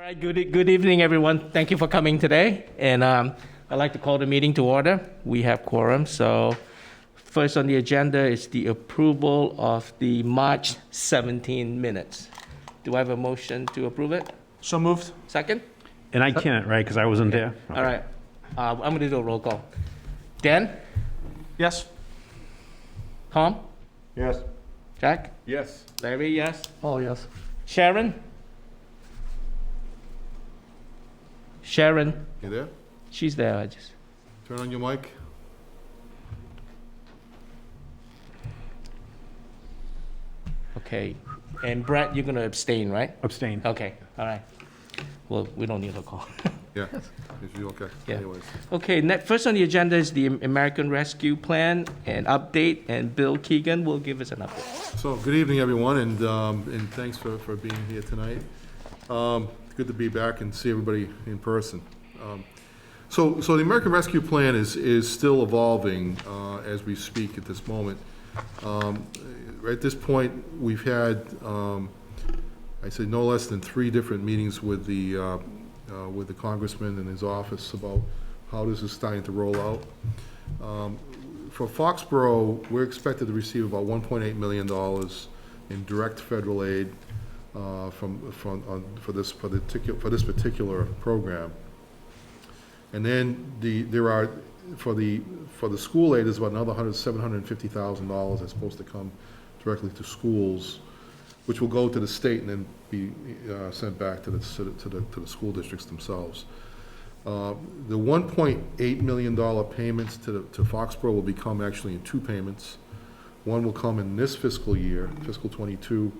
right, good evening, everyone. Thank you for coming today. And I'd like to call the meeting to order. We have quorum. So first on the agenda is the approval of the March 17 minutes. Do I have a motion to approve it? So moved. Second? And I can't, right, because I wasn't there? All right. I'm going to do a roll call. Dan? Yes. Tom? Yes. Jack? Yes. Larry, yes. Oh, yes. Sharon? Sharon? You there? She's there. I just. Turn on your mic. Okay. And Brett, you're going to abstain, right? Abstain. Okay. All right. Well, we don't need a call. Yeah. Is you okay? Yeah. Anyways. Okay, first on the agenda is the American Rescue Plan and update, and Bill Keegan will give us an update. So, good evening, everyone, and thanks for being here tonight. Good to be back and see everybody in person. So the American Rescue Plan is still evolving as we speak at this moment. At this point, we've had, I say, no less than 3 different meetings with the congressman and his office about how this is starting to roll out. For Foxborough, we're expected to receive about $1.8 million in direct federal aid for this particular program. And then there are for the school aid, there's about another $750,000 that's supposed to come directly to schools, which will go to the state and then be sent back to the school districts themselves. The $1.8 million payments to Foxborough will become actually in 2 payments. One will come in this fiscal year, fiscal 22,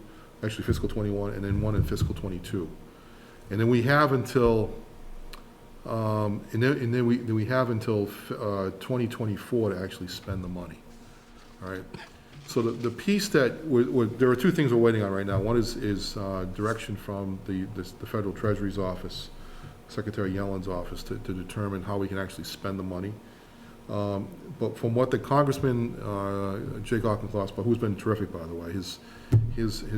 actually fiscal 21, and then one in fiscal 22. And then we have until, we have until 2024 to actually spend the money. All right. So the piece that there are 2 things we're waiting on right now. One is direction from the Federal Treasury's office, Secretary Yellen's office, to determine how we can actually spend the money. But from what the Congressman Jake Auchincloss, who's been terrific, by the way, his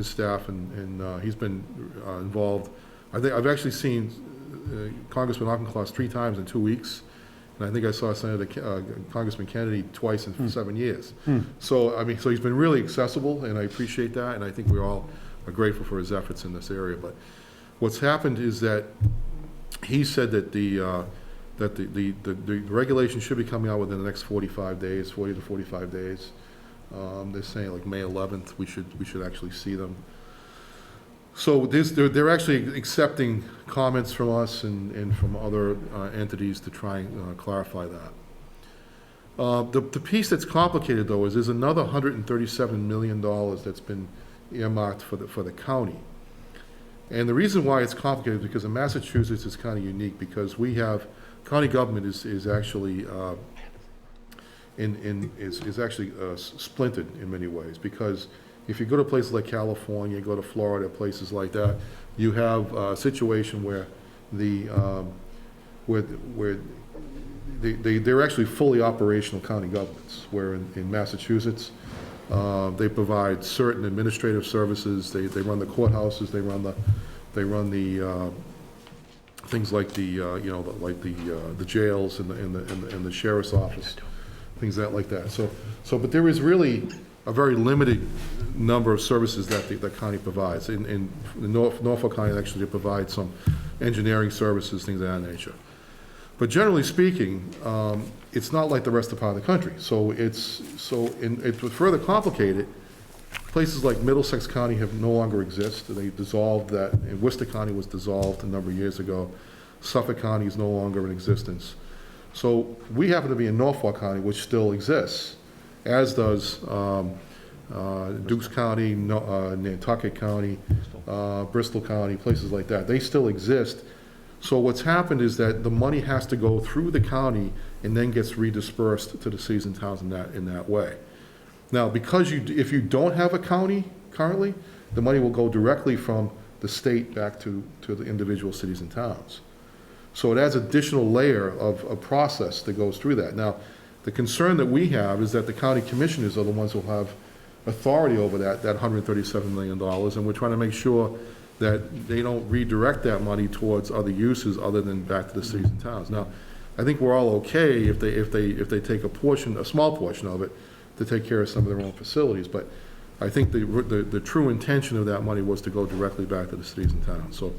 staff and he's been involved. I think I've actually seen Congressman Auchincloss 3 times in 2 weeks. And I think I saw Congressman Kennedy twice in 7 years. So, I mean, so he's been really accessible, and I appreciate that, and I think we all are grateful for his efforts in this area. But what's happened is that he said that the regulation should be coming out within the next 40 to 45 days. They're saying like May 11th, we should actually see them. So they're actually accepting comments from us and from other entities to try and clarify that. The piece that's complicated, though, is there's another $137 million that's been earmarked for the county. And the reason why it's complicated is because in Massachusetts it's kind of unique, because we have county government is actually splintered in many ways, because if you go to places like California, go to Florida, places like that, you have a situation where they're actually fully operational county governments. Where in Massachusetts, they provide certain administrative services. They run the courthouses. They run the things like the jails and the sheriff's office, things like that. So, but there is really a very limited number of services that the county provides. In Norfolk County, actually, they provide some engineering services, things of that nature. But generally speaking, it's not like the rest of the part of the country. So it was further complicated. Places like Middlesex County no longer exist. They dissolved that, and Worcester County was dissolved a number of years ago. Suffolk County is no longer in existence. So we happen to be in Norfolk County, which still exists, as does Dukes County, Nantucket County, Bristol County, places like that. They still exist. So what's happened is that the money has to go through the county and then gets redispersed to the cities and towns in that way. Now, because if you don't have a county currently, the money will go directly from the state back to the individual cities and towns. So it adds additional layer of process that goes through that. Now, the concern that we have is that the county commissioners are the ones who have authority over that $137 million, and we're trying to make sure that they don't redirect that money towards other uses other than back to the cities and towns. Now, I think we're all okay if they take a small portion of it to take care of some of their own facilities, but I think the true intention of that money was to go directly back to the cities and towns. So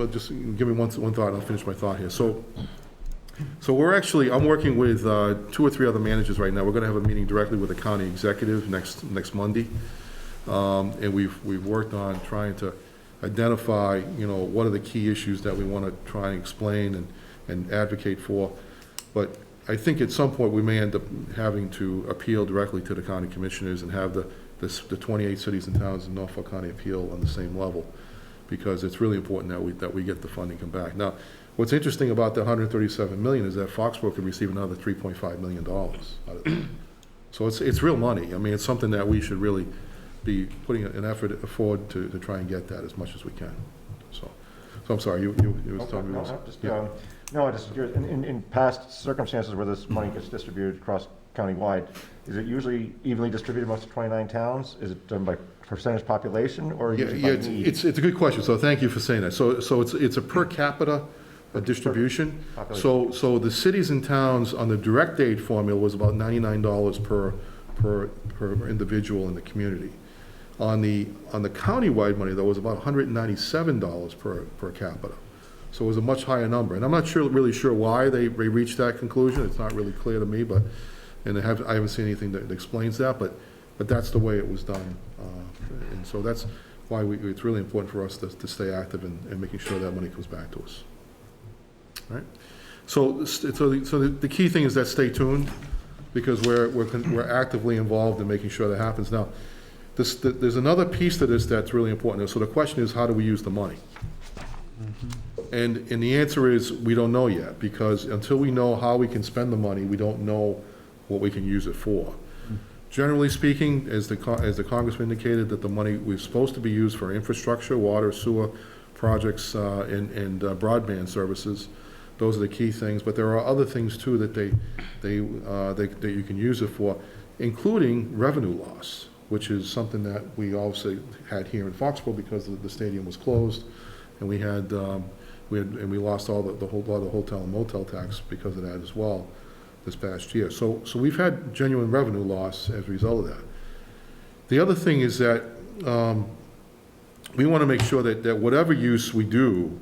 just give me one thought, and I'll finish my thought here. So I'm working with 2 or 3 other managers right now. We're gonna have a meeting directly with the county executive next Monday. And we've worked on trying to identify, what are the key issues that we wanna try and explain and advocate for. But I think at some point we may end up having to appeal directly to the county commissioners and have the 28 cities and towns in Norfolk County appeal on the same level, because it's really important that we get the funding come back. Now, what's interesting about the $137 million is that Foxborough could receive another $3.5 million out of it. So it's real money. I mean, it's something that we should really be putting an effort forward to try and get that as much as we can. So I'm sorry, you was telling me. No, I just curious, in past circumstances where this money gets distributed across countywide, is it usually evenly distributed amongst the 29 towns? Is it done by percentage population, or Yeah, it's a good question, so thank you for saying that. So it's a per capita distribution. So the cities and towns on the direct aid formula was about $99 per individual in the community. On the countywide money, though, it was about $197 per capita. So it was a much higher number, and I'm not really sure why they reached that conclusion. It's not really clear to me, I haven't seen anything that explains that, but that's the way it was done, and so that's why it's really important for us to stay active in making sure that money comes back to us. All right. So the key thing is that stay tuned, because we're actively involved in making sure that happens. Now, there's another piece to this that's really important. So the question is, how do we use the money? And the answer is, we don't know yet, because until we know how we can spend the money, we don't know what we can use it for. Generally speaking, as the Congressman indicated, that the money was supposed to be used for infrastructure, water, sewer projects, and broadband services. Those are the key things, but there are other things too that that you can use it for, including revenue loss, which is something that we obviously had here in Foxborough because the stadium was closed, and we lost all the hotel and motel tax because of that as well this past year. So we've had genuine revenue loss as a result of that. The other thing is that we want to make sure that whatever use we do,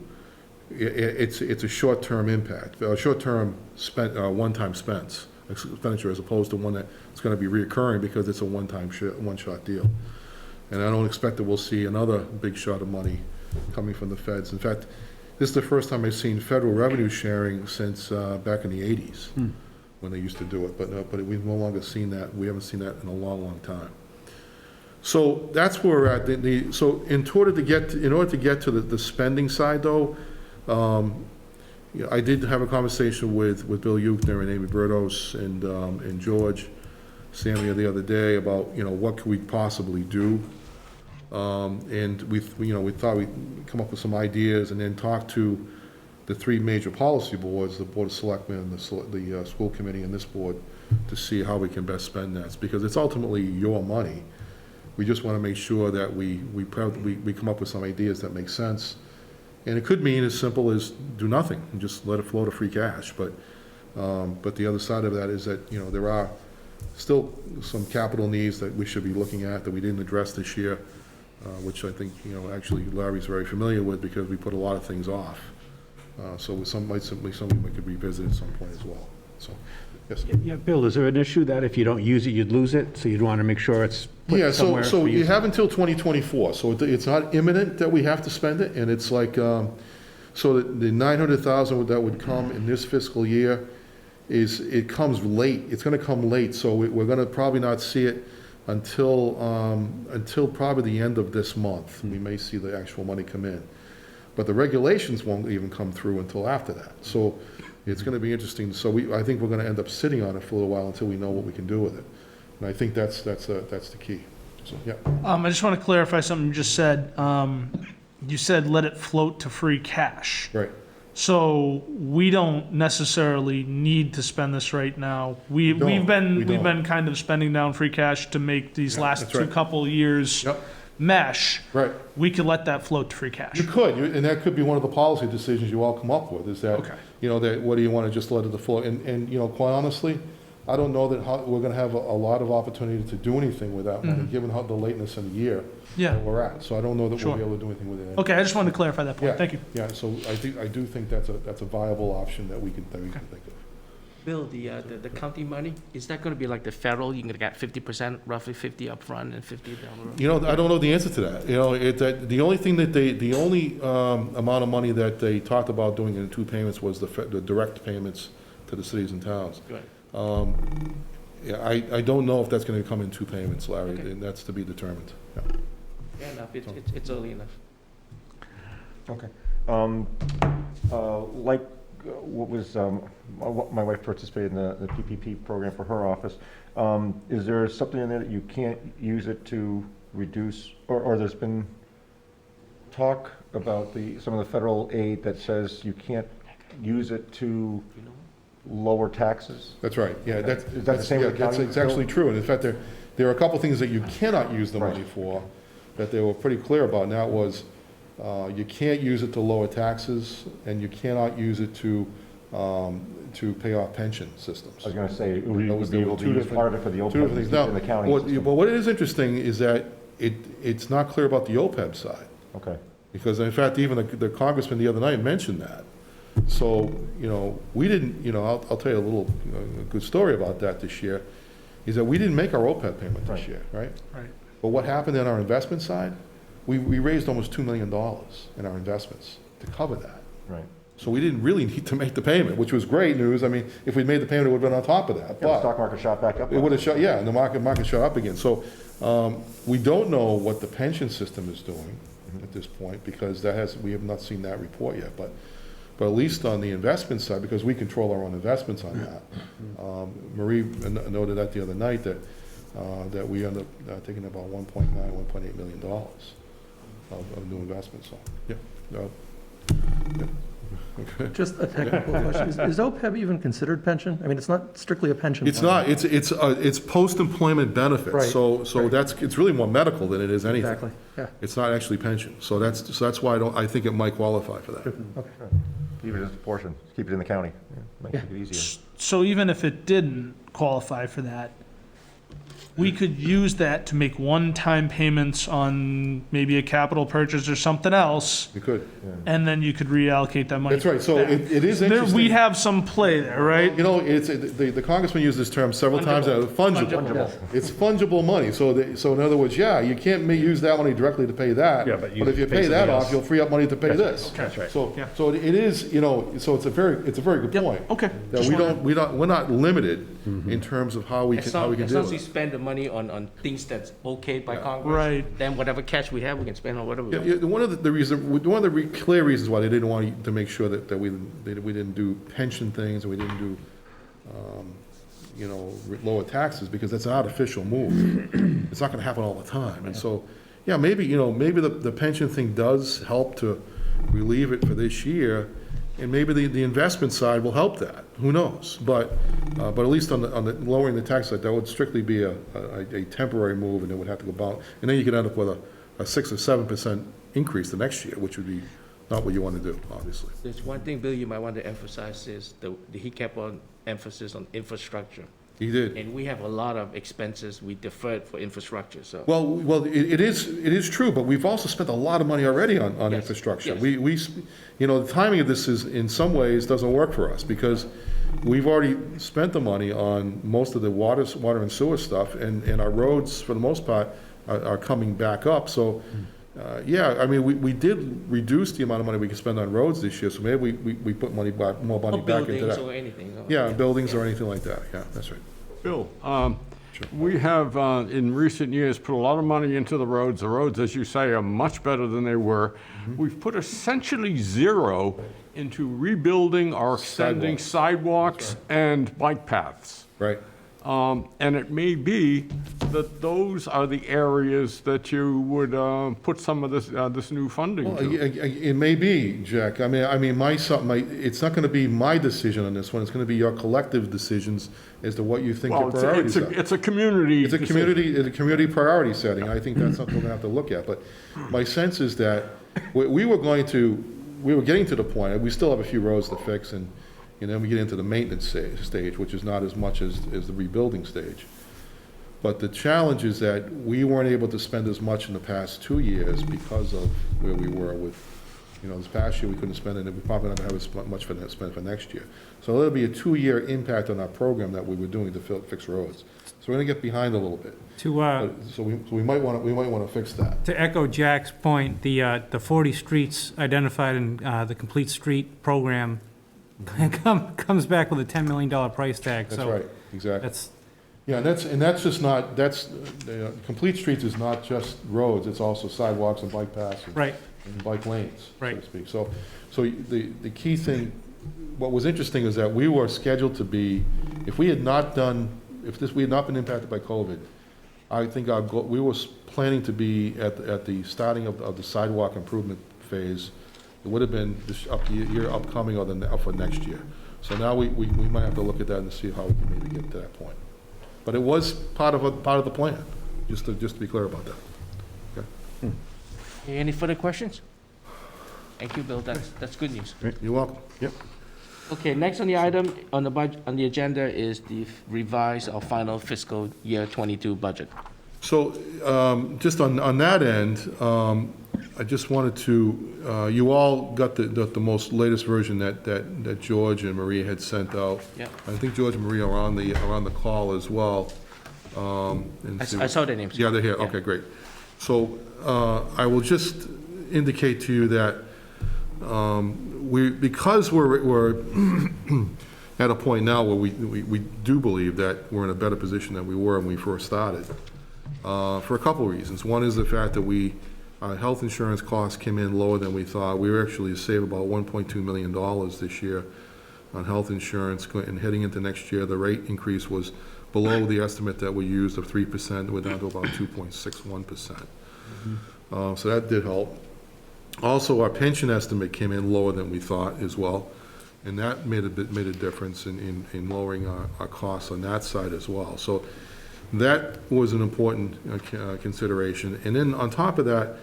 it's a short-term impact, a short-term one-time expenditure, as opposed to one that's going to be reoccurring because it's a one-shot deal. And I don't expect that we'll see another big shot of money coming from the feds. In fact, this is the first time I've seen federal revenue sharing since back in the 80s when they used to do it. But we've no longer seen that. We haven't seen that in a long, long time. So that's where we're at. So in order to get to the spending side, though, I did have a conversation with Bill Euchner and Amy Bertos and George Samia the other day about what could we possibly do. And we thought we'd come up with some ideas and then talk to the 3 major policy boards, the Board of Selectmen, the school committee, and this board, to see how we can best spend that. Because it's ultimately your money. We just want to make sure that we come up with some ideas that make sense. And it could mean as simple as do nothing and just let it flow to free cash. But the other side of that is that there are still some capital needs that we should be looking at that we didn't address this year. Which I think, actually Larry's very familiar with, because we put a lot of things off. So might be something we could revisit at some point as well. So, yes. Yeah, Bill, is there an issue that if you don't use it, you'd lose it? So you'd want to make sure it's put somewhere? So you have until 2024. So it's not imminent that we have to spend it. And it's like, so the $900,000 that would come in this fiscal year it comes late. It's going to come late. So we're going to probably not see it until probably the end of this month. We may see the actual money come in, but the regulations won't even come through until after that. So it's going to be interesting. So I think we're going to end up sitting on it for a little while until we know what we can do with it. And I think that's the key. So, yeah. I just want to clarify something you just said. You said let it float to free cash. Right. So we don't necessarily need to spend this right now. We've been kind of spending down free cash to make these last that's two right. couple years mesh, Right. we could let that float to free cash. You could, and that could be one of the policy decisions you all come up with, is that, Okay. that, what do you want to just let it flow? And, quite honestly, I don't know that we're going to have a lot of opportunity to do anything with that money, given how the lateness in the year Yeah. that we're at. So I don't know that Sure. we'll be able to do anything with it. Okay, I just wanted to clarify that point. Yeah, Thank you. Yeah, so I do think that's a viable option that we can think of. Bill, the county money, is that gonna be like the federal, you're gonna get 50%, roughly 50 upfront and 50 down the road? I don't know the answer to that. The only thing that the only amount of money that they talked about doing in 2 payments was the direct payments to the cities and towns. Right. Yeah, I don't know if that's gonna come in 2 payments, Larry, Okay. and that's to be determined. Yeah. Fair enough, it's early enough. Okay. Like what was, my wife participated in the PPP program for her office. Is there something in there that you can't use it to reduce, or there's been talk about some of the federal aid that says you can't use it to lower taxes? That's right, yeah, Okay. that's. Is that the same with the That's county actually bill? true, and in fact, there are a couple things that you cannot use the Right. money for, that they were pretty clear about, and that was, you can't use it to lower taxes, and you cannot use it to pay off pension systems. I was gonna say, we Those- would be there were able to two use different- part of it for the Two OPEB different things. Now, in the county system. but what is interesting is that it's not clear about the OPEB side, Okay, because in fact, even the congressman the other night mentioned that. So, we didn't, I'll tell you a little, a good story about that this year, is that we didn't make our OPEB payment this Right. year, right? Right. But what happened in our investment side? We raised almost $2 million in our investments to cover that. right. So we didn't really need to make the payment, which was great news. I mean, if we'd made the payment, it would have been on top of that. Yeah, the But stock market shot back up. it would have shot, yeah, and the market shot up again. So we don't know what the pension system is doing at this point, because we have not seen that report yet. But at least on the investment side, because we control our own investments on that. Marie noted that the other night, that we end up taking about $1.9, $1.8 million of new investments, so, yeah. Okay. Just a technical question. Is OPEB even considered pension? I mean, it's not strictly a pension. It's plan. not, it's post-employment benefits, Right, so right. it's really more medical than it is anything. Exactly, yeah. It's not actually pension, so that's why I think it might qualify for that. Okay. Keep it as a portion, keep it in the county. Yeah, Make it easier. So even if it didn't qualify for that, we could use that to make one-time payments on maybe a capital purchase or something else, You could. and then you could reallocate that money. That's right, so back. it is There, interesting. we have some play there, right? The congressman used this term several times, fungible. Fungible. It's fungible money, so in other words, yeah, you can't use that money directly to pay that. Yeah, but if you pay that off, you'll free up money to pay this. That's right. So, Yeah. so it is, so it's a very good Yep, point. okay. That Just wondering. we're not limited in terms of how we can As long deal as with we it. spend the money on things that's okayed by Yeah. Congress. Right. Then whatever cash we have, we can spend on whatever we Yeah, want. yeah, one of the clear reasons why they didn't want to make sure that we didn't do pension things, and we didn't do, lower taxes, because that's an artificial move. It's not gonna happen all the time, and so, yeah, maybe the pension thing does help to relieve it for this year, and maybe the investment side will help that, who knows? But at least on the lowering the tax side, that would strictly be a temporary move, and it would have to go bound, and then you could end up with a 6 or 7% increase the next year, which would be not what you want to do, obviously. There's one thing, Bill, you might want to emphasize is he kept on emphasis on infrastructure. He did. And we have a lot of expenses we deferred for infrastructure, so. Well, it is true, but we've also spent a lot of money already on Yes, infrastructure. yes. The timing of this is, in some ways, doesn't work for us, because we've already spent the money on most of the water and sewer stuff, and our roads, for the most part, are coming back up, so, yeah, I mean, we did reduce the amount of money we can spend on roads this year, so maybe we put more money Or back into buildings that. or anything. so- Yeah, buildings or anything like that, yeah, that's right. Bill, we have, in recent years, put a lot of money into the roads. The roads, as you say, are much better than they were. We've put essentially zero into rebuilding or extending sidewalks and bike paths. Right. And it may be that those are the areas that you would put some of this new funding Well, to. it may be, Jack. I mean, it's not going to be my decision on this one. It's going to be your collective decisions as to what you think your Well, priorities are. it's a community. It's a community priority setting. I think that's something we're going to have to look at. But my sense is that we were getting to the point, we still have a few roads to fix, and then we get into the maintenance stage, which is not as much as the rebuilding stage. But the challenge is that we weren't able to spend as much in the past 2 years because of where we were with, this past year we couldn't spend it, and we probably not going to have as much spent for next year. So there'll be a 2-year impact on our program that we were doing to fix roads. So we're going to get behind a little bit. So we might want to fix that. To echo Jack's point, the 40 streets identified in the Complete Street program comes back with a $10 million price tag. That's So right, exactly. That's, Yeah, and that's just not, complete streets is not just roads, it's also sidewalks and bike paths. right, And bike lanes, so to Right. speak. So the key thing, what was interesting is that we were scheduled to be, if we had not been impacted by COVID, I think we were planning to be at the starting of the sidewalk improvement phase. It would have been this year upcoming or for next year. So now we might have to look at that and see how we can maybe get to that point. But it was part of the plan, just to be clear about that. Okay? Any further questions? Thank you, Bill. That's good news. You're welcome. Yep. Okay, next on the item, on the agenda is the revised or final fiscal year 22 budget. So, just on that end, I just wanted to, you all got the most latest version that George and Maria had sent out. Yeah. I think George and Maria are on the call as well. And I saw their names. Yeah, they're here, Yeah. okay, great. So, I will just indicate to you that, because we're at a point now where we do believe that we're in a better position than we were when we first started, for a couple of reasons. One is the fact that our health insurance costs came in lower than we thought. We were actually saved about $1.2 million this year on health insurance, and heading into next year, the rate increase was below the estimate that we used of 3%. We're down to about 2.61%. So that did help. Also, our pension estimate came in lower than we thought as well, and that made a difference in lowering our costs on that side as well. So that was an important consideration. And then on top of that,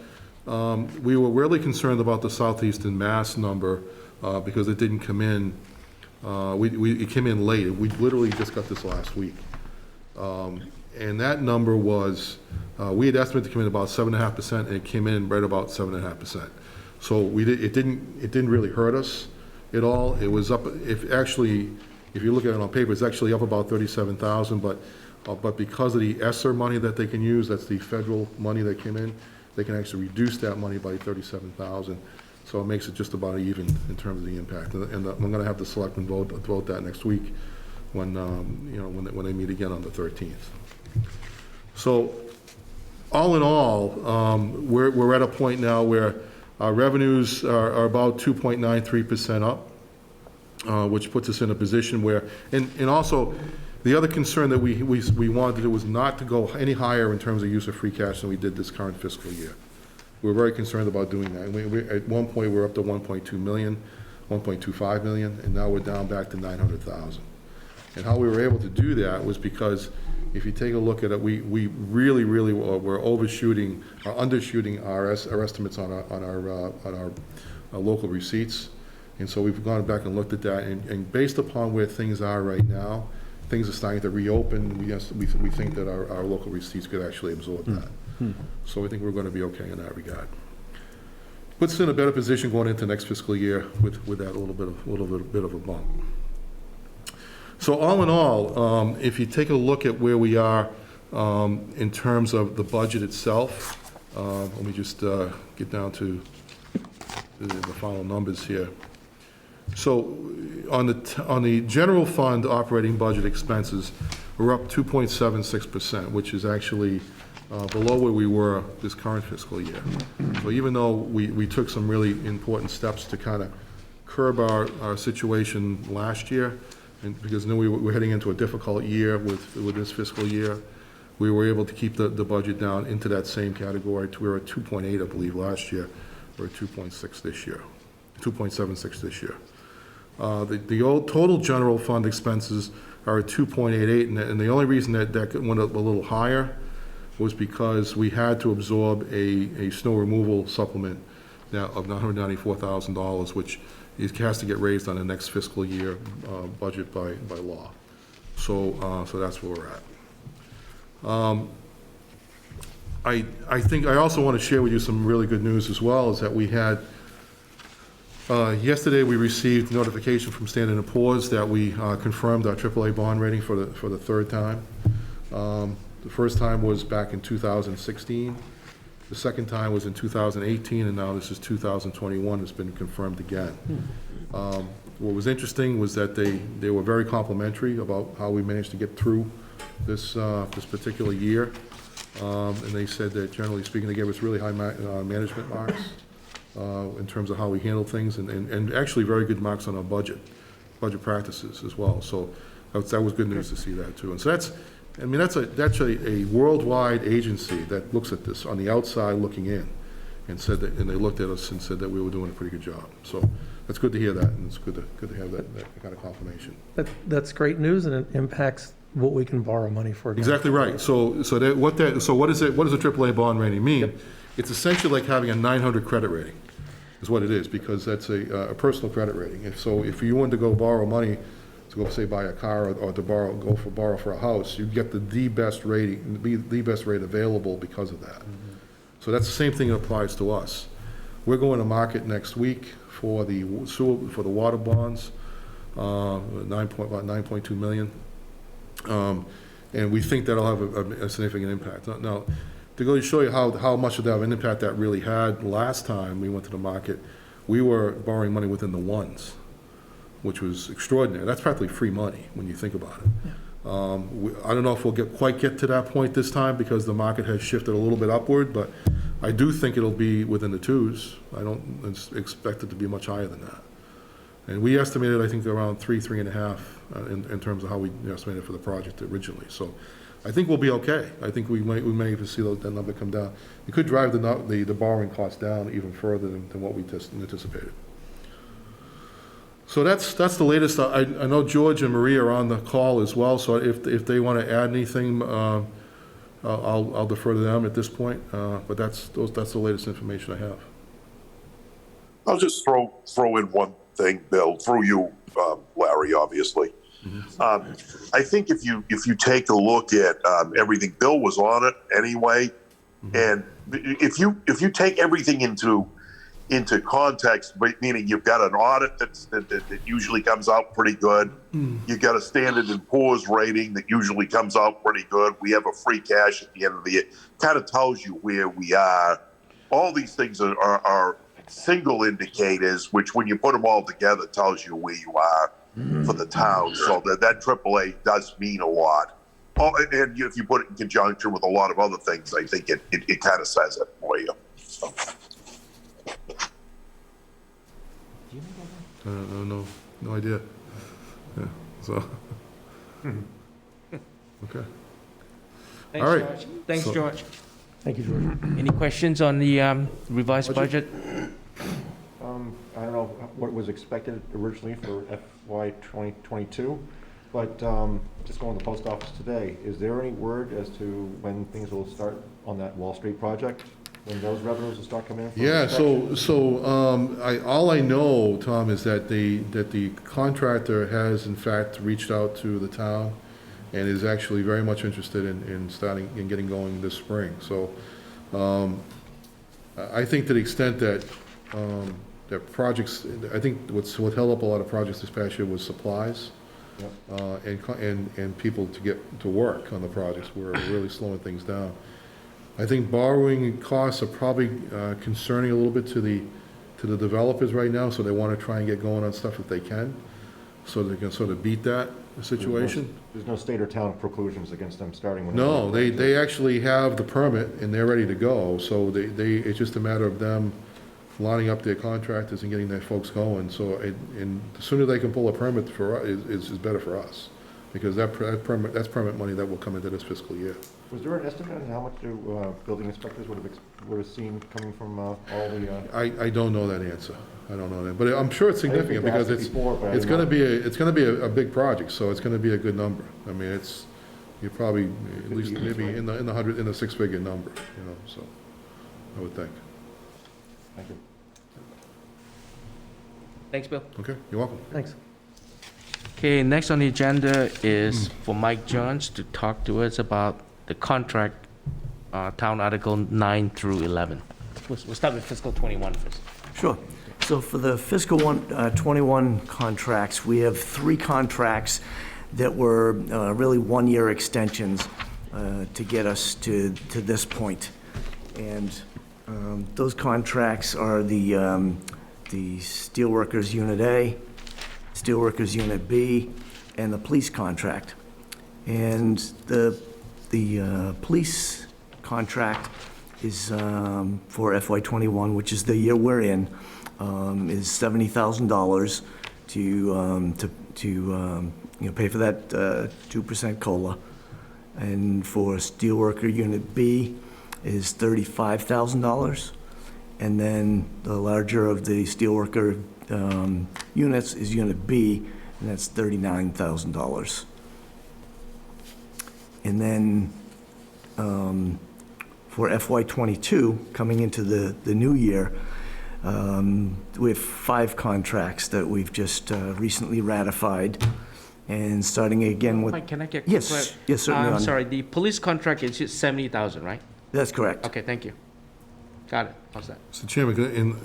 we were really concerned about the Southeastern Mass number because it didn't come in. It came in late. We literally just got this last week. And that number was, we had estimated to come in about 7.5%, and it came in right about 7.5%. So it didn't really hurt us at all. It was up, if you look at it on paper, it's actually up about 37,000, but because of the ESSER money that they can use, that's the federal money that came in, they can actually reduce that money by 37,000. So it makes it just about even in terms of the impact. And I'm going to have the selectmen vote that next week when they meet again on the 13th. So all in all, we're at a point now where our revenues are about 2.93% up, which puts us in a position where, and also, the other concern that we wanted to do was not to go any higher in terms of use of free cash than we did this current fiscal year. We're very concerned about doing that. And at one point, we were up to 1.2 million, 1.25 million, and now we're down back to 900,000. And how we were able to do that was because if you take a look at it, we really were overshooting or undershooting our estimates on our local receipts. And so we've gone back and looked at that, and based upon where things are right now, things are starting to reopen. We think that our local receipts could actually absorb that. So I think we're going to be okay in that regard. Puts us in a better position going into next fiscal year with that little bit of a bump. So all in all, if you take a look at where we are in terms of the budget itself, let me just get down to the final numbers here. So on the general fund operating budget expenses, we're up 2.76%, which is actually below where we were this current fiscal year. So even though we took some really important steps to kind of curb our situation last year, And because I knew we're heading into a difficult year with this fiscal year, we were able to keep the budget down into that same category. We were at 2.8, I believe, last year. We're at 2.6 this year, 2.76 this year. The old total general fund expenses are at 2.88, and the only reason that went up a little higher was because we had to absorb a snow removal supplement now of $194,000, which has to get raised on the next fiscal year budget by law. So that's where we're at. I think I also want to share with you some really good news as well, is that we had yesterday we received notification from Standard & Poor's that we confirmed our AAA bond rating for the third time. The first time was back in 2016. The second time was in 2018, and now this is 2021. It's been confirmed again. What was interesting was that they were very complimentary about how we managed to get through this particular year. And they said that, generally speaking, they gave us really high management marks in terms of how we handle things, and actually very good marks on our budget practices as well. So that was good news to see that too. And so that's a worldwide agency that looks at this on the outside looking in, and said that, and they looked at us and said that we were doing a pretty good job. So that's good to hear that, and it's good to have that kind of confirmation. That's great news, and it impacts what we can borrow money for. Exactly right. So what does a AAA bond rating mean? Yep. It's essentially like having a 900 credit rating, is what it is, because that's a personal credit rating. If you wanted to go borrow money to go, say, buy a car or to borrow for a house, you get the best rating, the best rate available because of that. So that's the same thing that applies to us. We're going to market next week for the water bonds, about 9.2 million. And we think that'll have a significant impact. Now, to go to show you how much of that of an impact that really had last time we went to the market, we were borrowing money within the ones, which was extraordinary. That's practically free money when you think about it. Yeah. I don't know if we'll quite get to that point this time, because the market has shifted a little bit upward, but I do think it'll be within the twos. I don't expect it to be much higher than that. And we estimated, I think, around 3.5 in terms of how we estimated for the project originally. So I think we'll be okay. I think we may even see that number come down. It could drive the borrowing cost down even further than what we anticipated. So that's the latest. I know George and Maria are on the call as well, so if they want to add anything, I'll defer to them at this point. But that's the latest information I have. I'll just throw in one thing, Bill, through you, Larry, obviously. Mm-hmm. I think if you take a look at everything, Bill was on it anyway, mm-hmm. and if you take everything into context, meaning you've got an audit that usually comes out pretty good, you've got a Standard & Poor's rating that usually comes out pretty good, we have a free cash at the end of the year, kind of tells you where we are. All these things are single indicators, which when you put them all together tells you where you are for the town. So that AAA does mean a lot. Oh, and if you put it in conjunction with a lot of other things, I think it kind of says it for you. So. No idea. Yeah. So. Okay. Thanks, all right. George. Thanks, George. Thank you, George. Any questions on the revised budget? I don't know what was expected originally for FY 2022, but just going to the post office today, is there any word as to when things will start on that Wall Street project? When those revenues will start coming in? Yeah, all I know, Tom, is that the contractor has in fact reached out to the town and is actually very much interested in starting and getting going this spring. So I think to the extent that that projects, I think what held up a lot of projects this past year was supplies. Yep. And people to get to work on the projects were really slowing things down. I think borrowing costs are probably concerning a little bit to the developers right now, so they want to try and get going on stuff if they can, so they can sort of beat that situation. There's no state or town preclusions against them starting when. No, they actually have the permit and they're ready to go. So it's just a matter of them lining up their contractors and getting their folks going. So, and the sooner they can pull a permit for, is better for us, because that's permit money that will come into this fiscal year. Was there an estimate on how much the building inspectors would have seen coming from all the? I don't know that answer. I don't know that, but I'm sure it's I didn't think significant, to ask because it before, but I it's didn't gonna be a big project, so it's gonna be a good number. I mean, you're probably at least maybe in the six-figure number, so, I would think. Thank you. Thanks, Bill. Okay, you're welcome. Thanks. Okay, next on the agenda is for Mike Jones to talk to us about the contract, Town Article 9 through 11. We'll start with fiscal 21 first. Sure. So for the fiscal 21 contracts, we have 3 contracts that were really one-year extensions to get us to this point. And those contracts are the Steelworkers Unit A, Steelworkers Unit B, and the police contract. And the police contract is for FY21, which is the year we're in, is $70,000 to pay for that 2% COLA. And for Steelworker Unit B is $35,000. And then the larger of the Steelworker units is Unit B, and that's $39,000. And then for FY22, coming into the new year, we have 5 contracts that we've just recently ratified, and starting again with... Mike, can I get... Yes, yes, certainly. I'm sorry, the police contract is just 70,000, right? That's correct. Okay, thank you. Got it. How's that? So Chairman,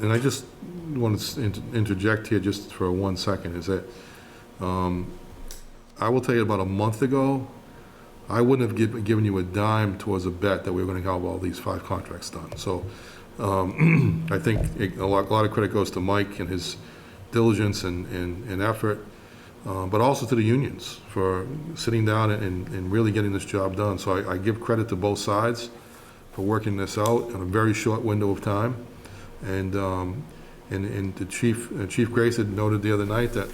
and I just want to interject here just for 1 second, is that I will tell you, about a month ago, I wouldn't have given you a dime towards a bet that we were going to have all these 5 contracts done. So I think a lot of credit goes to Mike and his diligence and effort, but also to the unions for sitting down and really getting this job done. So I give credit to both sides for working this out in a very short window of time. And the Chief Grace had noted the other night that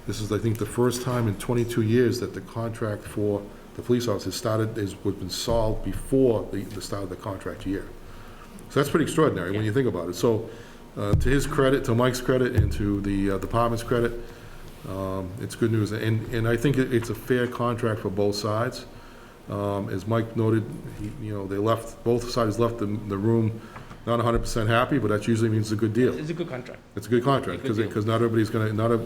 this is, I think, the first time in 22 years that the contract for the police officers has been solved before the start of the contract year. So that's pretty extraordinary when you think about it. So to his credit, to Mike's credit, and to the department's credit, it's good news. And I think it's a fair contract for both sides. As Mike noted, both sides left the room not 100% happy, but that usually means it's a good deal. It's a good contract. It's a good contract, because not everybody's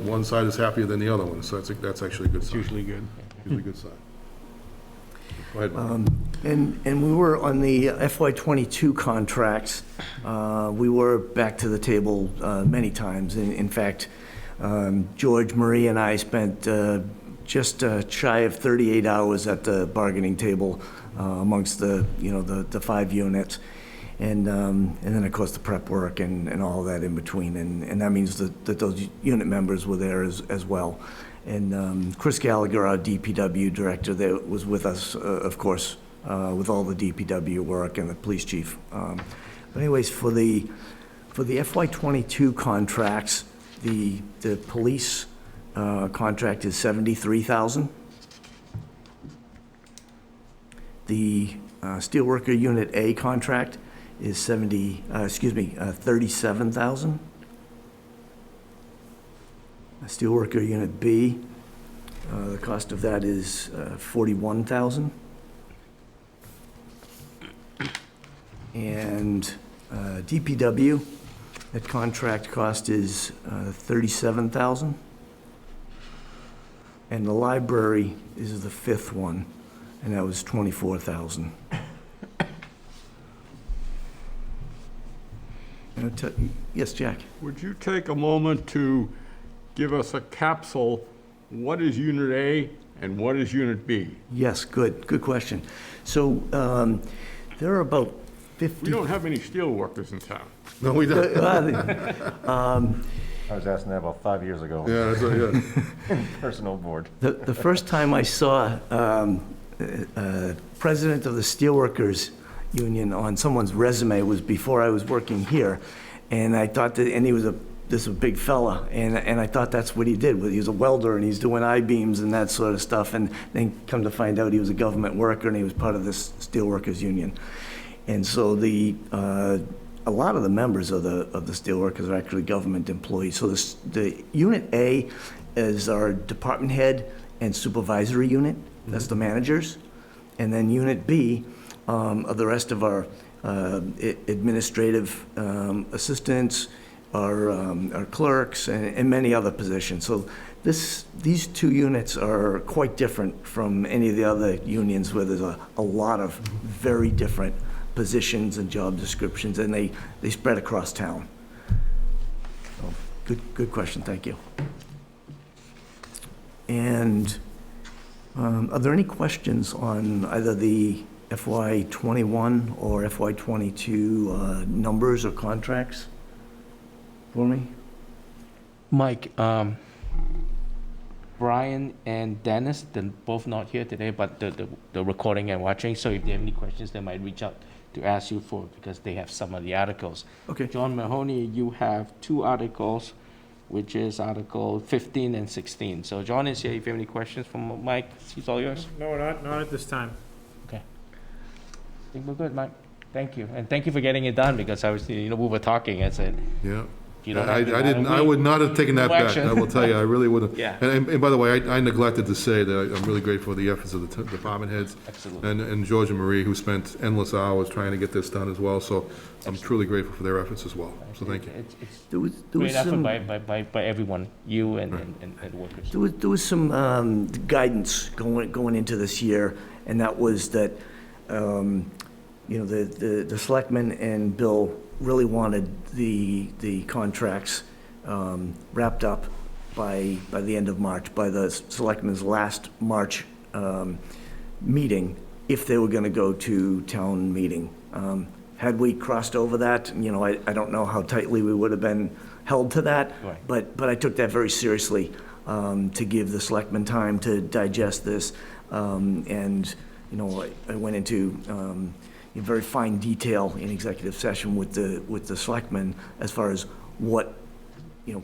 one side is happier than the other one, so that's actually a good sign. Usually good. Usually a good sign. Go ahead, Mike. And we were on the FY22 contracts. We were back to the table many times. In fact, George, Marie, and I spent just shy of 38 hours at the bargaining table amongst the 5 units. And then, of course, the prep work and all that in between. And that means that those unit members were there as well. And Chris Gallagher, our DPW director, there was with us, of course, with all the DPW work, and the police chief. But anyways, for the FY22 contracts, the police contract is $73,000. The Steelworker Unit A contract is $37,000. Steelworker Unit B, the cost of that is $41,000. And DPW, that contract cost is $37,000. And the library is the 5th one, and that was $24,000. Yes, Jack? Would you take a moment to give us a capsule? What is Unit A and what is Unit B? Yes, good question. So there are about 50... We don't have any steel workers in town. No, we don't. I was asking that about 5 years ago. Yeah, that's right, yeah. Personnel board. The first time I saw president of the Steelworkers Union on someone's resume was before I was working here. And I thought that, and he was this big fella, and I thought that's what he did. He was a welder, and he's doing I-beams and that sort of stuff, and then come to find out he was a government worker, and he was part of this steelworkers union. And so a lot of the members of the steelworkers are actually government employees. So the Unit A is our department head and supervisory unit. That's the managers. And then Unit B are the rest of our administrative assistants, our clerks, and many other positions. So these two units are quite different from any of the other unions where there's a lot of very different positions and job descriptions, and they spread across town. So, good question, thank you. And are there any questions on either the FY21 or FY22 numbers or contracts for me? Mike, Brian and Dennis, they're both not here today, but the recording and watching, so if they have any questions, they might reach out to ask you for, because they have some of the articles. Okay. John Mahoney, you have 2 articles, which is Article 15 and 16. So John is here, if you have any questions from Mike, he's all yours. No, not at this time. Okay. I think we're good, Mike. Thank you, and thank you for getting it done, because I was, we were talking, I said, Yeah. you don't I have to- didn't, I would not have taken that No back, action. I will tell you, I really would have. Yeah. And by the way, I neglected to say that I'm really grateful for the efforts of the department heads. Absolutely. And George and Marie, who spent endless hours trying to get this done as well, so I'm truly grateful for their efforts as well, so thank you. It's There was great effort some, by everyone, you and workers. there was some guidance going into this year, and that was that, the selectmen and Bill really wanted the contracts wrapped up by the end of March, by the selectmen's last March meeting, if they were going to go to town meeting. Had we crossed over that, I don't know how tightly we would have been held to that, Right. but I took that very seriously, to give the selectmen time to digest this. And I went into in very fine detail in executive session with the selectmen as far as what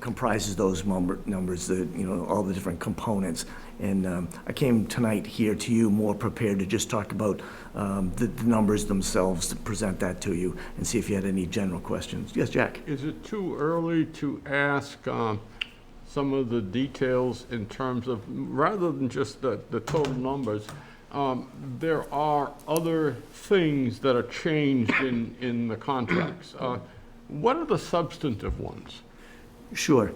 comprises those numbers, all the different components. And I came tonight here to you more prepared to just talk about the numbers themselves, to present that to you and see if you had any general questions. Yes, Jack? Is it too early to ask some of the details in terms of, rather than just the total numbers, there are other things that are changed in the contracts. What are the substantive ones? Sure.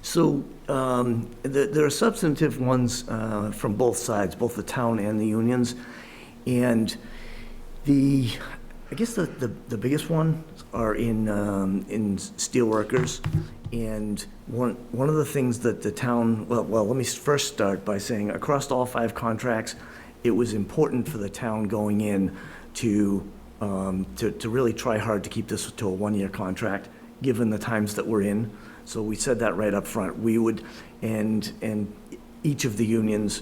So there are substantive ones from both sides, both the town and the unions. And I guess the biggest ones are in steelworkers. And one of the things that the town, well, let me first start by saying across all 5 contracts, it was important for the town going in to really try hard to keep this to a 1-year contract, given the times that we're in. So we said that right up front. We would, and each of the unions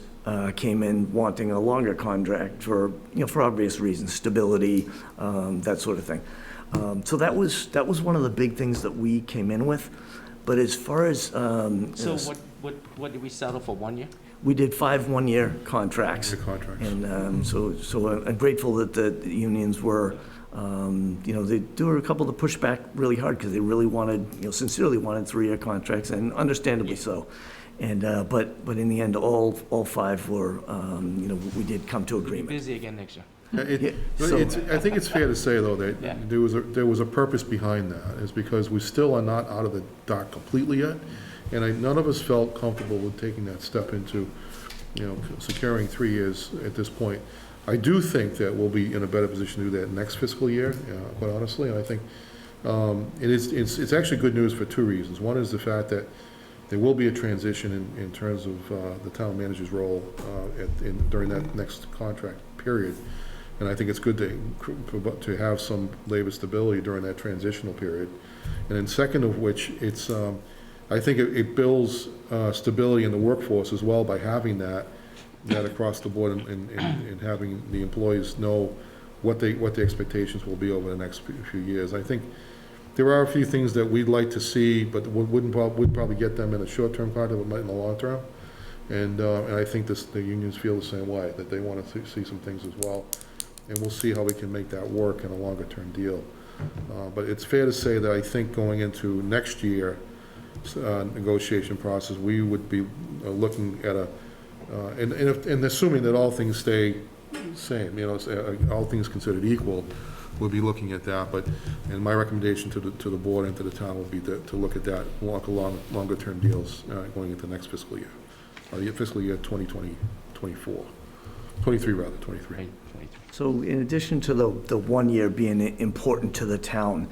came in wanting a longer contract for obvious reasons, stability, that sort of thing. So that was one of the big things that we came in with. But as far as So what did we settle for, 1 year? we did 5 1-year contracts. Your contracts. And so I'm grateful that the unions were, there were a couple that pushed back really hard because they really wanted, sincerely wanted 3-year contracts, and understandably so. And but in the end, all 5 were, we did come to agreement. Busy again next year. Yeah, I think it's fair to say, though, that Yeah. there was a purpose behind that, is because we still are not out of the dark completely yet, and none of us felt comfortable with taking that step into, securing 3 years at this point. I do think that we'll be in a better position to do that next fiscal year, quite honestly, and I think it's actually good news for 2 reasons. One is the fact that there will be a transition in terms of the town manager's role during that next contract period. And I think it's good to have some labor stability during that transitional period. And then second of which, I think it builds stability in the workforce as well by having that across the board and having the employees know what the expectations will be over the next few years. I think There are a few things that we'd like to see, but wouldn't probably get them in a short-term contract, but might in the long term. And I think the unions feel the same way, that they want to see some things as well. And we'll see how we can make that work in a longer-term deal. But it's fair to say that I think going into next year, negotiation process, we would be looking at and assuming that all things stay same, all things considered equal, we'll be looking at that. And my recommendation to the board and to the town would be to look at that, longer-term deals going into next fiscal year, fiscal year 2024, 23 rather, 23. So in addition to the 1 year being important to the town,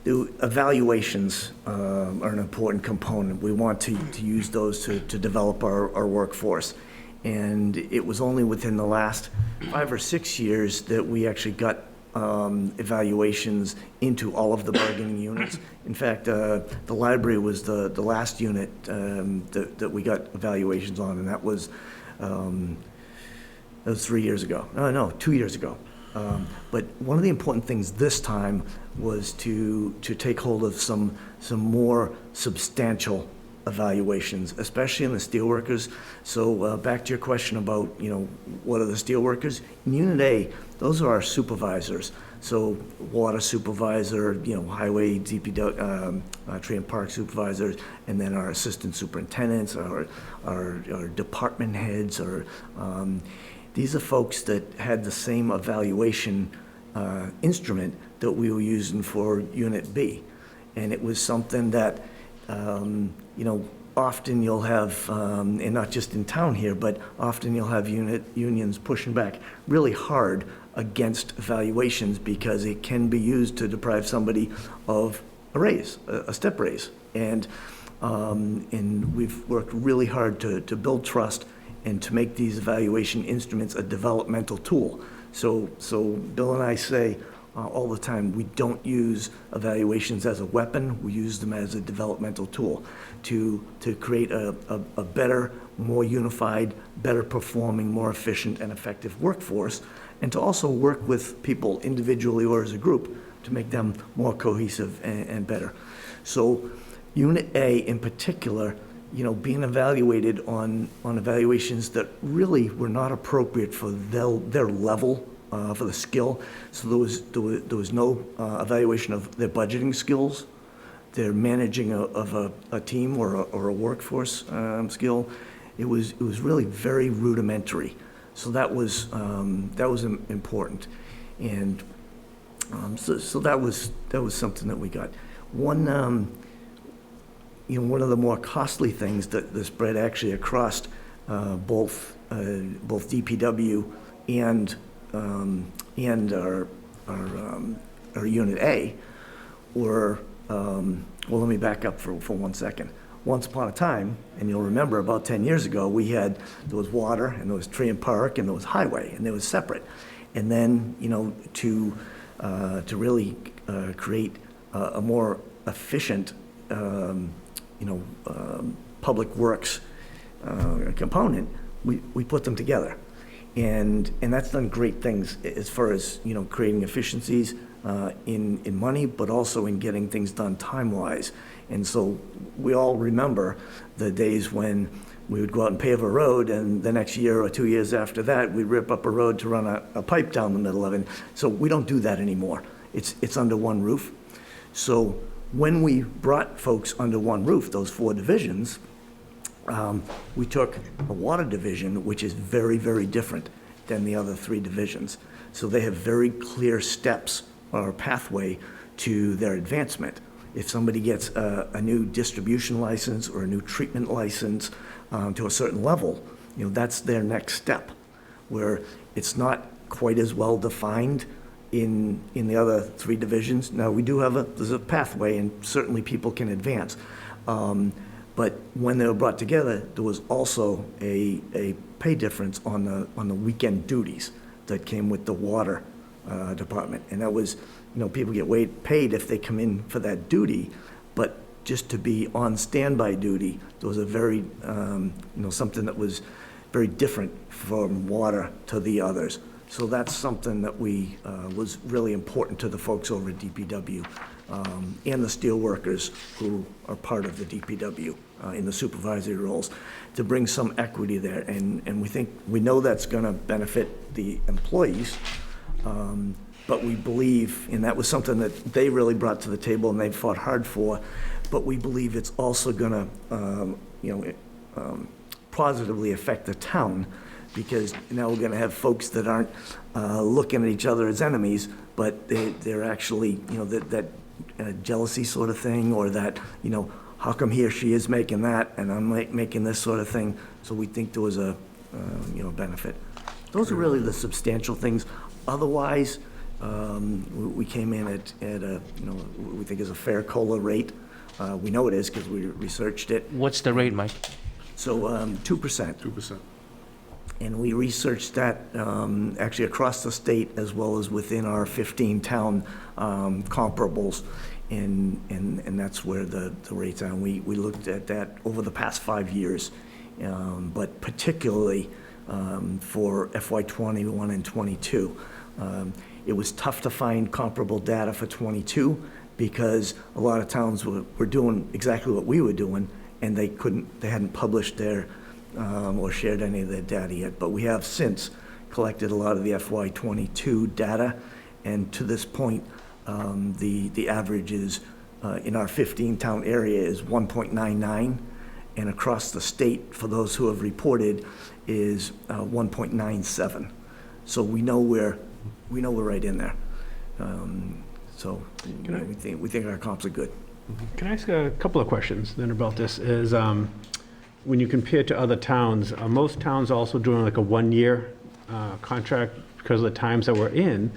the evaluations are an important component. We want to use those to develop our workforce. And it was only within the last 5 or 6 years that we actually got evaluations into all of the bargaining units. In fact, the library was the last unit that we got evaluations on, and that was 3 years ago. No, 2 years ago. But one of the important things this time was to take hold of some more substantial evaluations, especially in the steelworkers. So back to your question about, what are the steelworkers? In Unit A, those are our supervisors. So water supervisor, highway, DPW, tree and park supervisors, and then our assistant superintendents, our department heads, these are folks that had the same evaluation instrument that we were using for Unit B. And it was something that, often you'll have, and not just in town here, but often you'll have unions pushing back really hard against evaluations because it can be used to deprive somebody of a raise, a step raise. And we've worked really hard to build trust and to make these evaluation instruments a developmental tool. So Bill and I say all the time, we don't use evaluations as a weapon, we use them as a developmental tool to create a better, more unified, better performing, more efficient and effective workforce, and to also work with people individually or as a group to make them more cohesive and better. So Unit A in particular, being evaluated on evaluations that really were not appropriate for their level, for the skill. So there was no evaluation of their budgeting skills, their managing of a team or a workforce skill. It was really very rudimentary. So that was important, and so that was something that we got. One of the more costly things that spread actually across both DPW and our Unit A were, let me back up for 1 second. Once upon a time, and you'll remember about 10 years ago, there was water, and there was tree and park, and there was highway, and they was separate. And then, to really create a more efficient public works component, we put them together. And that's done great things as far as, creating efficiencies in money, but also in getting things done time-wise. And so we all remember the days when we would go out and pave a road, and the next year or 2 years after that, we'd rip up a road to run a pipe down the middle of it. So we don't do that anymore. It's under one roof. So when we brought folks under one roof, those 4 divisions, we took a water division, which is very, very different than the other 3 divisions. So they have very clear steps or pathway to their advancement. If somebody gets a new distribution license or a new treatment license to a certain level, that's their next step, where it's not quite as well defined in the other 3 divisions. Now, we do have there's a pathway, and certainly people can advance. But when they were brought together, there was also a pay difference on the weekend duties that came with the water department. And that was, people get paid if they come in for that duty, but just to be on standby duty, there was a very, something that was very different from water to the others. So that's something that was really important to the folks over at DPW, and the steel workers who are part of the DPW in the supervisory roles, to bring some equity there. And we know that's going to benefit the employees, but we believe, and that was something that they really brought to the table and they fought hard for, but we believe it's also going to, positively affect the town, because now we're going to have folks that aren't looking at each other as enemies, but they're actually, that jealousy sort of thing, or that, how come he or she is making that and I'm making this sort of thing? So we think there was a, benefit. Those are really the substantial things. Otherwise, we came in at a, we think is a fair COLA rate. We know it is because we researched it. What's the rate, Mike? So 2%. 2%. And we researched that actually across the state as well as within our 15-town comparables, and that's where the rates are. And we looked at that over the past 5 years, but particularly for FY '21 and '22. It was tough to find comparable data for '22 because a lot of towns were doing exactly what we were doing, and they hadn't published their or shared any of their data yet. But we have since collected a lot of the FY '22 data, and to this point, the average is in our 15-town area is 1.99, and across the state, for those who have reported, is 1.97. So we know we're right in there. So we think our comps are good. Can I ask a couple of questions then about this? Is when you compare to other towns, are most towns also doing like a one-year contract because of the times that we're in?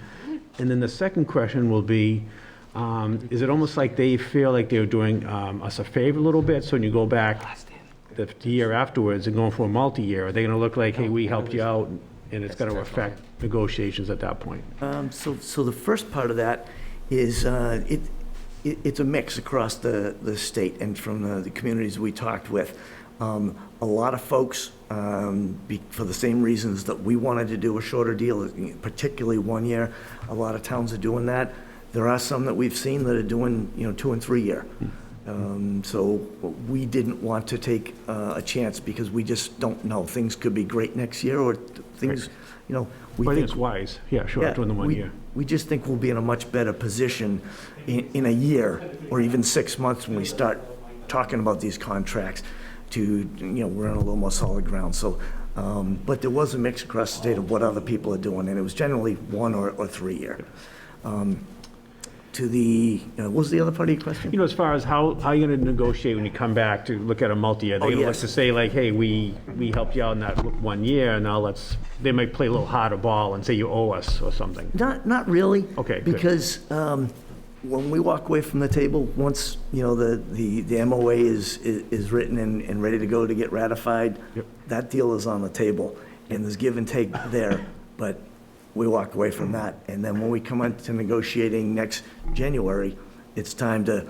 And then the second question will be, is it almost like they feel like they're doing us a favor a little bit? So when you go back the year afterwards and going for a multi-year, are they going to look like, hey, we helped you out, and it's going to affect negotiations at that point? So the first part of that is it's a mix across the state and from the communities we talked with. A lot of folks, for the same reasons that we wanted to do a shorter deal, particularly 1 year, a lot of towns are doing that. There are some that we've seen that are doing, 2 and 3 year. So we didn't want to take a chance because we just don't know. Things could be great next year, or things, we I think think it's wise, yeah, sure, doing the 1 year. we just think we'll be in a much better position in a year or even 6 months when we start talking about these contracts to, we're on a little more solid ground. So, but there was a mix across the state of what other people are doing, and it was generally 1 or 3 year. What was the other part of your question? As far as how are you going to negotiate when you come back to look at a multi-year? They're going to look yes. to say like, hey, we helped you out in that 1 year, now they might play a little harder ball and say you owe us or something. Not really. Okay, good. Because when we walk away from the table, once, the MOA is written and ready to go to get ratified, Yep. that deal is on the table, and there's give and take there, but we walk away from that. And then when we come into negotiating next January, it's time to,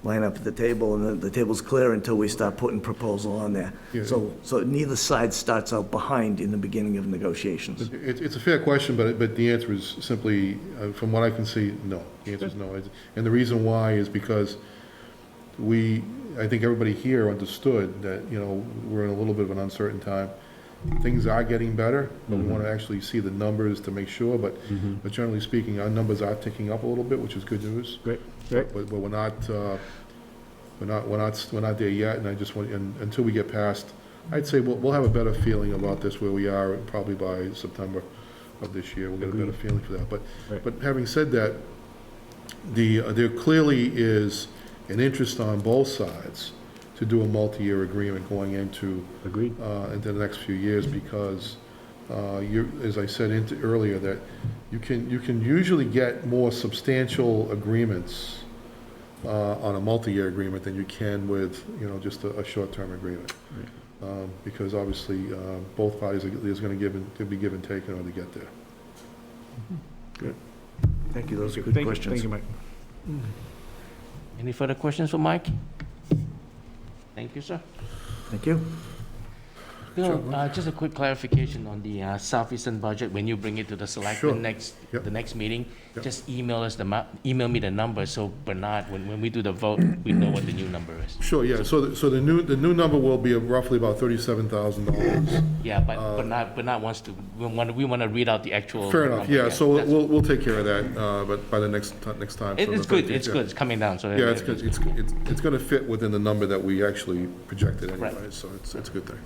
line up at the table, and the table's clear until we start putting proposal on there. Yeah. So neither side starts out behind in the beginning of negotiations. It's a fair question, but the answer is simply, from what I can see, no. The answer is no. And the reason why is because I think everybody here understood that, we're in a little bit of an uncertain time. Things are getting better, but we want to actually see the numbers to make sure, but generally speaking, our numbers are ticking up a little bit, which is good news. Great. But we're not there yet, and I just want, until we get past, I'd say we'll have a better feeling about this where we are probably by September of this year. We'll get a better feeling for that. But having said that, there clearly is an interest on both sides to do a multi-year agreement going into the next few years, because as I said earlier, that you can usually get more substantial agreements on a multi-year agreement than you can with just a short-term agreement, because obviously both parties there's going to be give and take in order to get there. Good. Thank you. Those are good questions. Thank you, Mike. Any further questions for Mike? Thank you, sir. Thank you. Bill, just a quick clarification on the southeastern budget. When you bring it to the Sure. selectmen Yep. the next meeting, Yep. just email me the number, so Bernard, when we do the vote, we know what the new number is. Sure, yeah, so the new number will be roughly about $37,000. Yeah, but Bernard wants to, we want to read out the actual. Fair enough, number, yeah, so that's- we'll take care of that, but by the next time. so It's the good, 13th, it's yeah. good, it's coming down, so. Yeah, it's good, it's gonna fit within the number that we actually projected Right. anyway, so it's a good thing.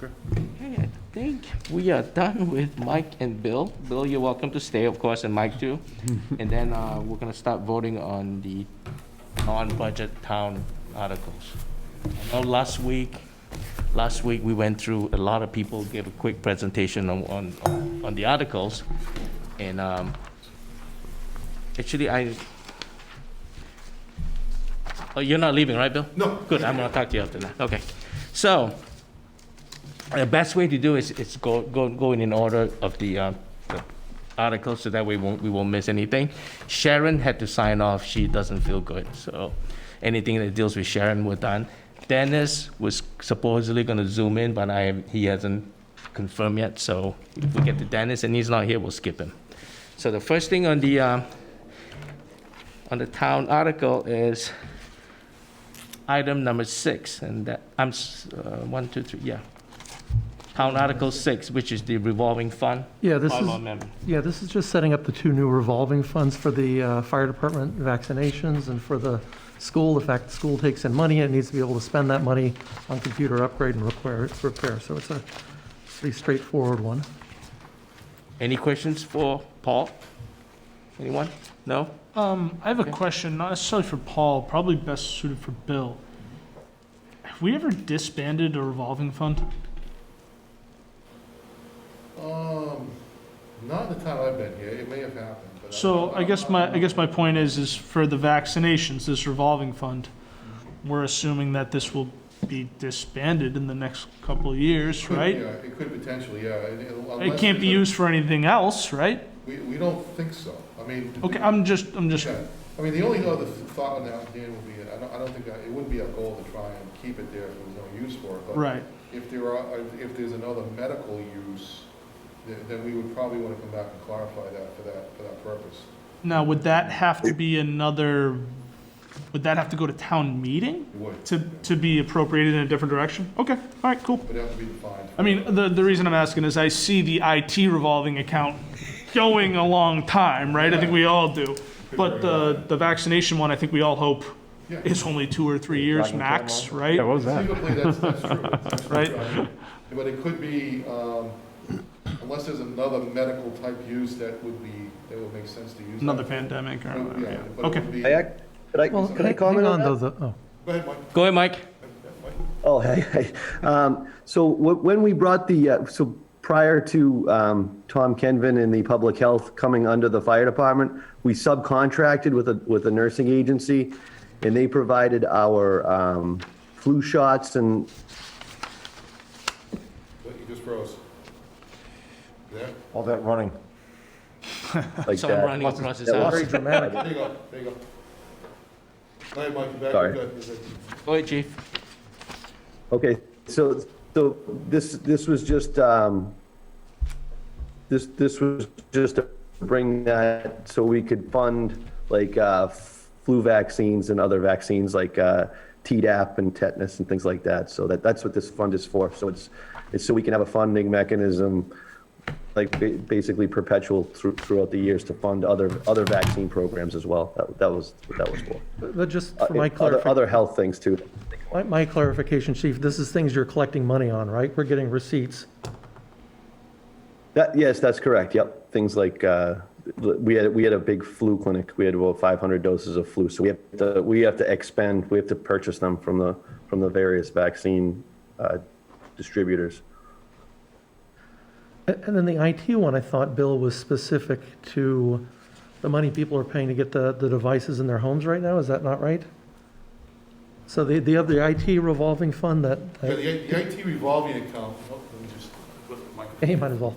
Okay. Okay, I think we are done with Mike and Bill. Bill, you're welcome to stay, of course, and Mike too. And then we're gonna start voting on the non-budget town articles. I know last week we went through, a lot of people gave a quick presentation on the articles. And actually, oh, you're not leaving, right, Bill? No. Good, I'm gonna talk to you after that, okay. So, the best way to do is go in order of the articles, so that we won't miss anything. Sharon had to sign off, she doesn't feel good, so anything that deals with Sharon, we're done. Dennis was supposedly gonna zoom in, but he hasn't confirmed yet, so if we get to Dennis and he's not here, we'll skip him. So the first thing on the town article is item number 6, and that, 1, 2, 3, yeah. Town Article 6, which is the revolving fund. Yeah, this Bylaw is, amendment. yeah, this is just setting up the 2 new revolving funds for the fire department vaccinations and for the school. The fact the school takes in money, it needs to be able to spend that money on computer upgrade and repair. So it's a pretty straightforward one. Any questions for Paul? Anyone? No? I have a question, not necessarily for Paul, probably best suited for Bill. Have we ever disbanded a revolving fund? Not in the time I've been here, it may have happened, but. So I guess my point is for the vaccinations, this revolving fund, we're assuming that this will be disbanded in the next couple of years, right? Yeah, it could potentially, yeah. It can't be used for anything else, right? We don't think so, I mean. Okay, I'm just, Yeah, I mean, the only other thought on that, Dan, would be, I don't think, it wouldn't be our goal to try and keep it there if there was no use for it, but. right. If there's another medical use, then we would probably want to come back and clarify that for that purpose. Now, would that have to be would that have to go to town meeting It would, to be appropriated in a different direction? Okay, all right, cool. would have to be defined. I mean, the reason I'm asking is I see the IT revolving account going a long time, right? I think we all do. But the vaccination one, I think we all hope Yeah. is only 2 or 3 years Dragon max, Tail right? what was that? Conceivably, that's true. That's true. Right. But it could be, unless there's another medical type use that would make sense to use. Another that. pandemic or whatever. Yeah, yeah. but it Okay. would be- Well, Could I comment on that? Go ahead, Mike. Go ahead, Mike. Oh, hey. So when we brought so prior to Tom Kenvin and the public health coming under the fire department, we subcontracted with a nursing agency, and they provided our flu shots and You just froze. There? All that running. like So I'm that. running across his Yeah, house. Very dramatic. There you go, there you go. Go ahead, Mike, you're back. Sorry. You're good, you're good. Go ahead, chief. Okay, so this was just this was just to bring that so we could fund like flu vaccines and other vaccines like Tdap and tetanus and things like that. So that's what this fund is for. So it's so we can have a funding mechanism like basically perpetual throughout the years to fund other vaccine programs as well. That was what that was for. But just for my Other health things too. my clarification, chief, this is things you're collecting money on, right? We're getting receipts. Yes, that's correct. Yep. Things like we had a big flu clinic. We had about 500 doses of flu. So we have to expend. We have to purchase them from the various vaccine distributors. And then the IT one, I thought, Bill, was specific to the money people are paying to get the devices in their homes right now. Is that not right? So the other IT revolving fund that, Yeah, the IT revolving account, let me just, hey, might as well.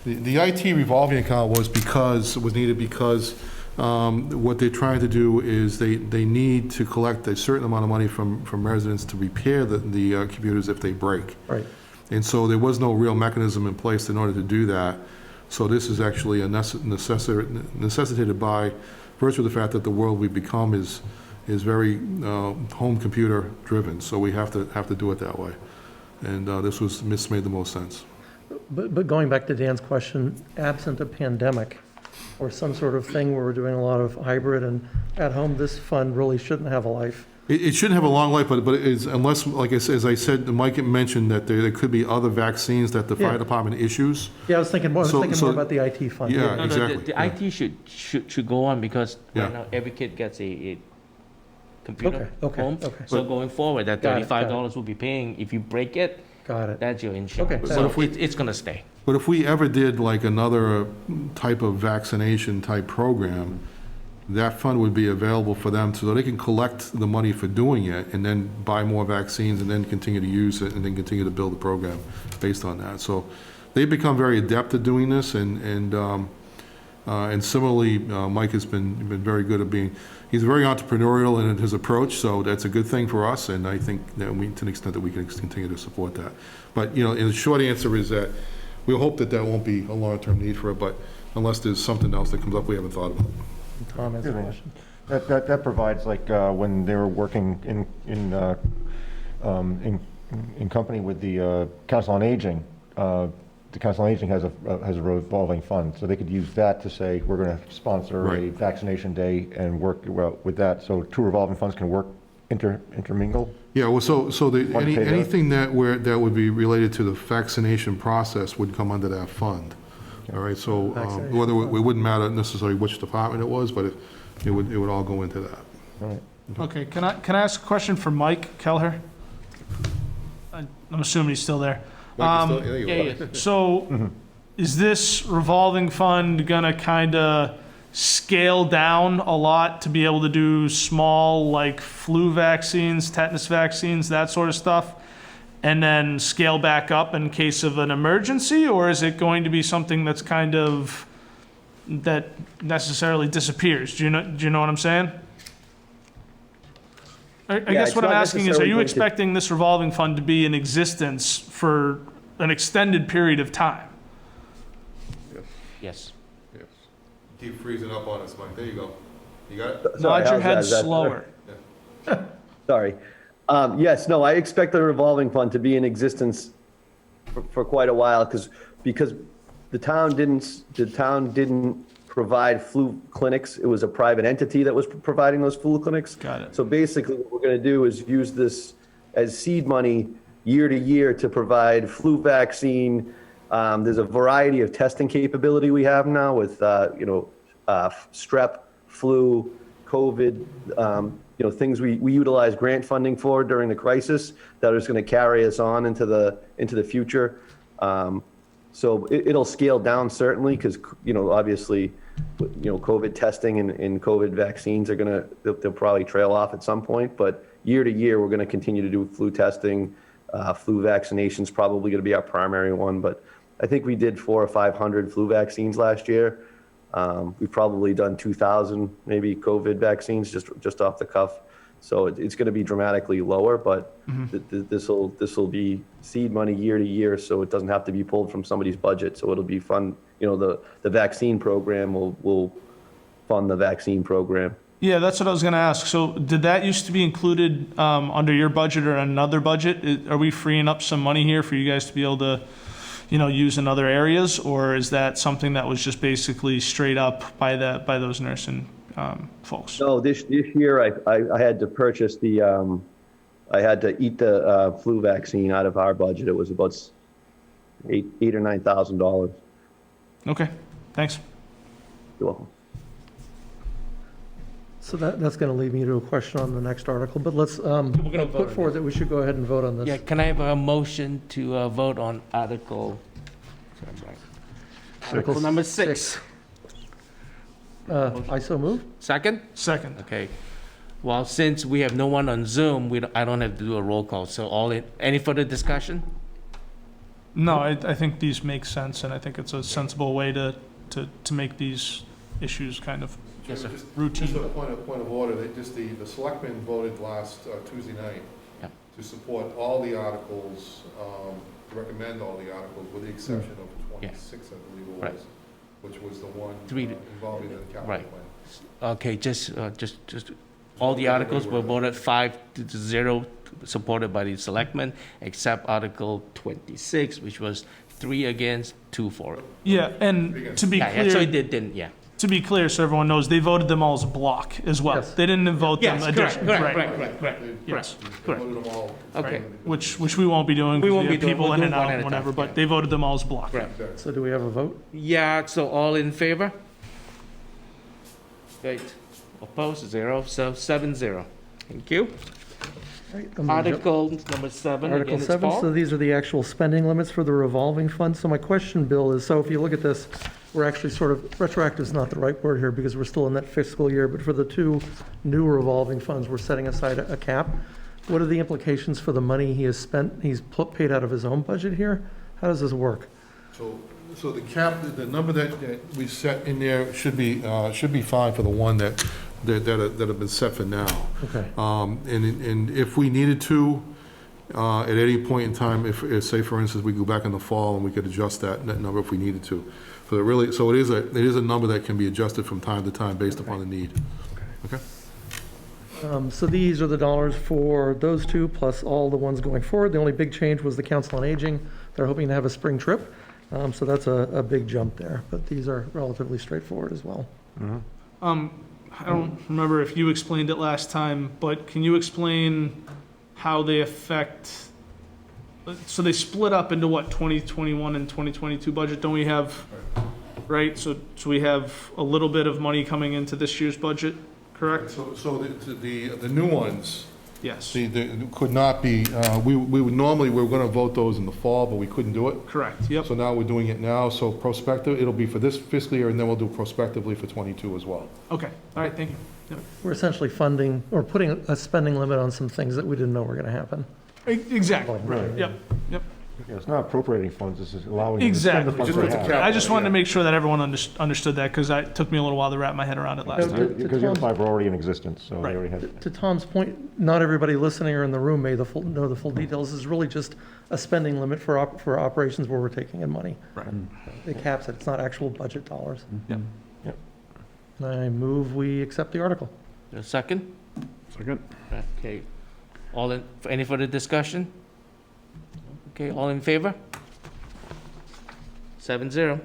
The IT revolving account was needed because What they're trying to do is they need to collect a certain amount of money from residents to repair the computers if they break. Right. And so there was no real mechanism in place in order to do that. So this is actually a necessitated by virtue of the fact that the world we've become is very home computer driven. So we have to do it that way. And this made the most sense. But going back to Dan's question, absent a pandemic or some sort of thing where we're doing a lot of hybrid and at home, this fund really shouldn't have a life. It shouldn't have a long life, but it is, unless, like as I said, Mike mentioned that there could be other vaccines that the fire Yeah. department issues. Yeah, I was thinking more So- about the IT fund. Yeah. No, exactly, the IT should go on because Yeah. right now every kid gets a computer Okay, home. okay. So going forward, that Got it, got it. $35 will be paying. If you break it, Got it. that's your insurance. Okay, So so it's gonna stay. But if we ever did like another type of vaccination type program, that fund would be available for them so they can collect the money for doing it and then buy more vaccines and then continue to use it and then continue to build the program based on that. So they've become very adept at doing this and similarly, Mike has been very good at he's very entrepreneurial in his approach, so that's a good thing for us, and I think that to an extent that we can continue to support that. But, the short answer is that we hope that won't be a long-term need for it, but unless there's something else that comes up we haven't thought about. Tom has a Excuse me. question. That provides, like, when they were working in company with the Council on Aging, the Council on Aging has a revolving fund, so they could use that to say, we're going to sponsor a Right. vaccination day and work with that. So two revolving funds can work, intermingle. Yeah, well, so One pay that. anything that would be related to the vaccination process would come under that fund. All right, so Vaccination whether, fund. it wouldn't matter necessarily which department it was, but it would all go into that. All right. Okay, can I ask a question for Mike Kelleher? I'm assuming he's still there. Yeah. So is this revolving fund gonna kinda scale down a lot to be able to do small, like flu vaccines, tetanus vaccines, that sort of stuff? And then scale back up in case of an emergency? Or is it going to be something that's kind of, that necessarily disappears? Do you know what I'm saying? I guess it's what I'm not asking is, are necessarily you going to- expecting this revolving fund to be in existence for an extended period of time? Yes. Yes. Keep freezing up on us, Mike. There you go. You got it? Nod Sorry, your how's head that? Is that slower. Sorry. Yes, no, I expect the revolving fund to be in existence for quite a while because the town didn't provide flu clinics. It was a private entity that was providing those flu clinics. Got it. So basically what we're going to do is use this as seed money year to year to provide flu vaccine. There's a variety of testing capability we have now with, strep, flu, COVID, things we utilize grant funding for during the crisis that is going to carry us on into the future. So it'll scale down certainly because, obviously, COVID testing and COVID vaccines they'll probably trail off at some point. But year to year, we're going to continue to do flu testing. Flu vaccinations probably going to be our primary one. But I think we did 400 or 500 flu vaccines last year. We've probably done 2,000 maybe COVID vaccines just off the cuff. So it's going to be dramatically lower, but this will be seed money year to year, so it doesn't have to be pulled from somebody's budget. So it'll be fun. The vaccine program will fund the vaccine program. Yeah, that's what I was going to ask. So did that used to be included under your budget or another budget? Are we freeing up some money here for you guys to be able to, use in other areas? Or is that something that was just basically straight up by those nursing folks? No, this year I had to purchase I had to eat the flu vaccine out of our budget. It was about $8,000 or $9,000. Okay, thanks. You're welcome. So that's going to lead me to a question on the next article, but let's vote put on forward that we should go ahead and vote on this. Yeah, can I have a motion to vote on Article number 6? I so move. Second? Second. Okay. Well, since we have no one on Zoom, I don't have to do a roll call. So any further discussion? No, I think these make sense, and I think it's a sensible way to make these issues kind of Yes, sir. routine. Just a point of order, the selectmen voted last Tuesday night Yep. to support all the articles, to recommend all the articles, with the exception of 26, I believe it Right. was, which was the one Three- involving the capital Right. plan. Okay, just, all the articles were voted 5-0, supported by the selectmen, except Article 26, which was 3 against, 2 for it. Yeah, and to be Yeah, so it clear, didn't, yeah. to be clear, so everyone knows, they voted them all as a block as well. Yes. They didn't vote them Yes, correct, additionally. correct, Right. correct. Yes, They correct. voted them all. Okay. Which we won't be doing. We 'cause won't have be doing- people we'll in do and one out at a and whatever, time, yeah. but they voted them all as a block. Correct. So do we have a vote? Yeah, so all in favor? Great. Opposed, 0, so 7-0. Thank you. Right, I'm gonna jump- Article number 7, Article again, it's 7, so Paul. these are the actual spending limits for the revolving fund. So my question, Bill, is, so if you look at this, we're actually sort of, retroactive is not the right word here because we're still in that fiscal year, but for the 2 new revolving funds, we're setting aside a cap. What are the implications for the money he has spent, paid out of his own budget here? How does this work? So the cap, the number that we set in there should be fine for the one that have been set for now. Okay. And if we needed to, at any point in time, if, say, for instance, we go back in the fall and we could adjust that number if we needed to. So it is a number that can be adjusted from time to time based upon the need. Okay? So these are the dollars for those 2, plus all the ones going forward. The only big change was the Council on Aging. They're hoping to have a spring trip. So that's a big jump there, but these are relatively straightforward as well. I don't remember if you explained it last time, but can you explain how they affect, so they split up into what, 2021 and 2022 budget, don't we have, right? So we have a little bit of money coming into this year's budget, correct? So the new ones, Yes, could not be, we would normally, we were gonna vote those in the fall, but we couldn't do it. correct, yep. So now we're doing it now, so prospective, it'll be for this fiscal year, and then we'll do prospectively for '22 as well. Okay, all right, thank you. Yep. We're essentially funding, or putting a spending limit on some things that we didn't know were going to happen. Exactly, Right. yep. Yeah, it's not appropriating funds, this is allowing you to spend the Exactly. funds Just they with the have. cap. I just wanted to make sure that everyone understood that, because it took me a little while to wrap my head around it last No, time. Because the other 5 are already in existence, so Right. they already have. To Tom's point, not everybody listening or in the room may know the full details. This is really just a spending limit for operations where we're taking in money. Right. It caps it, it's not actual budget dollars. Yep. And I move we accept the article. A second? Second. Okay. Any further discussion? Okay, all in favor? 7-0.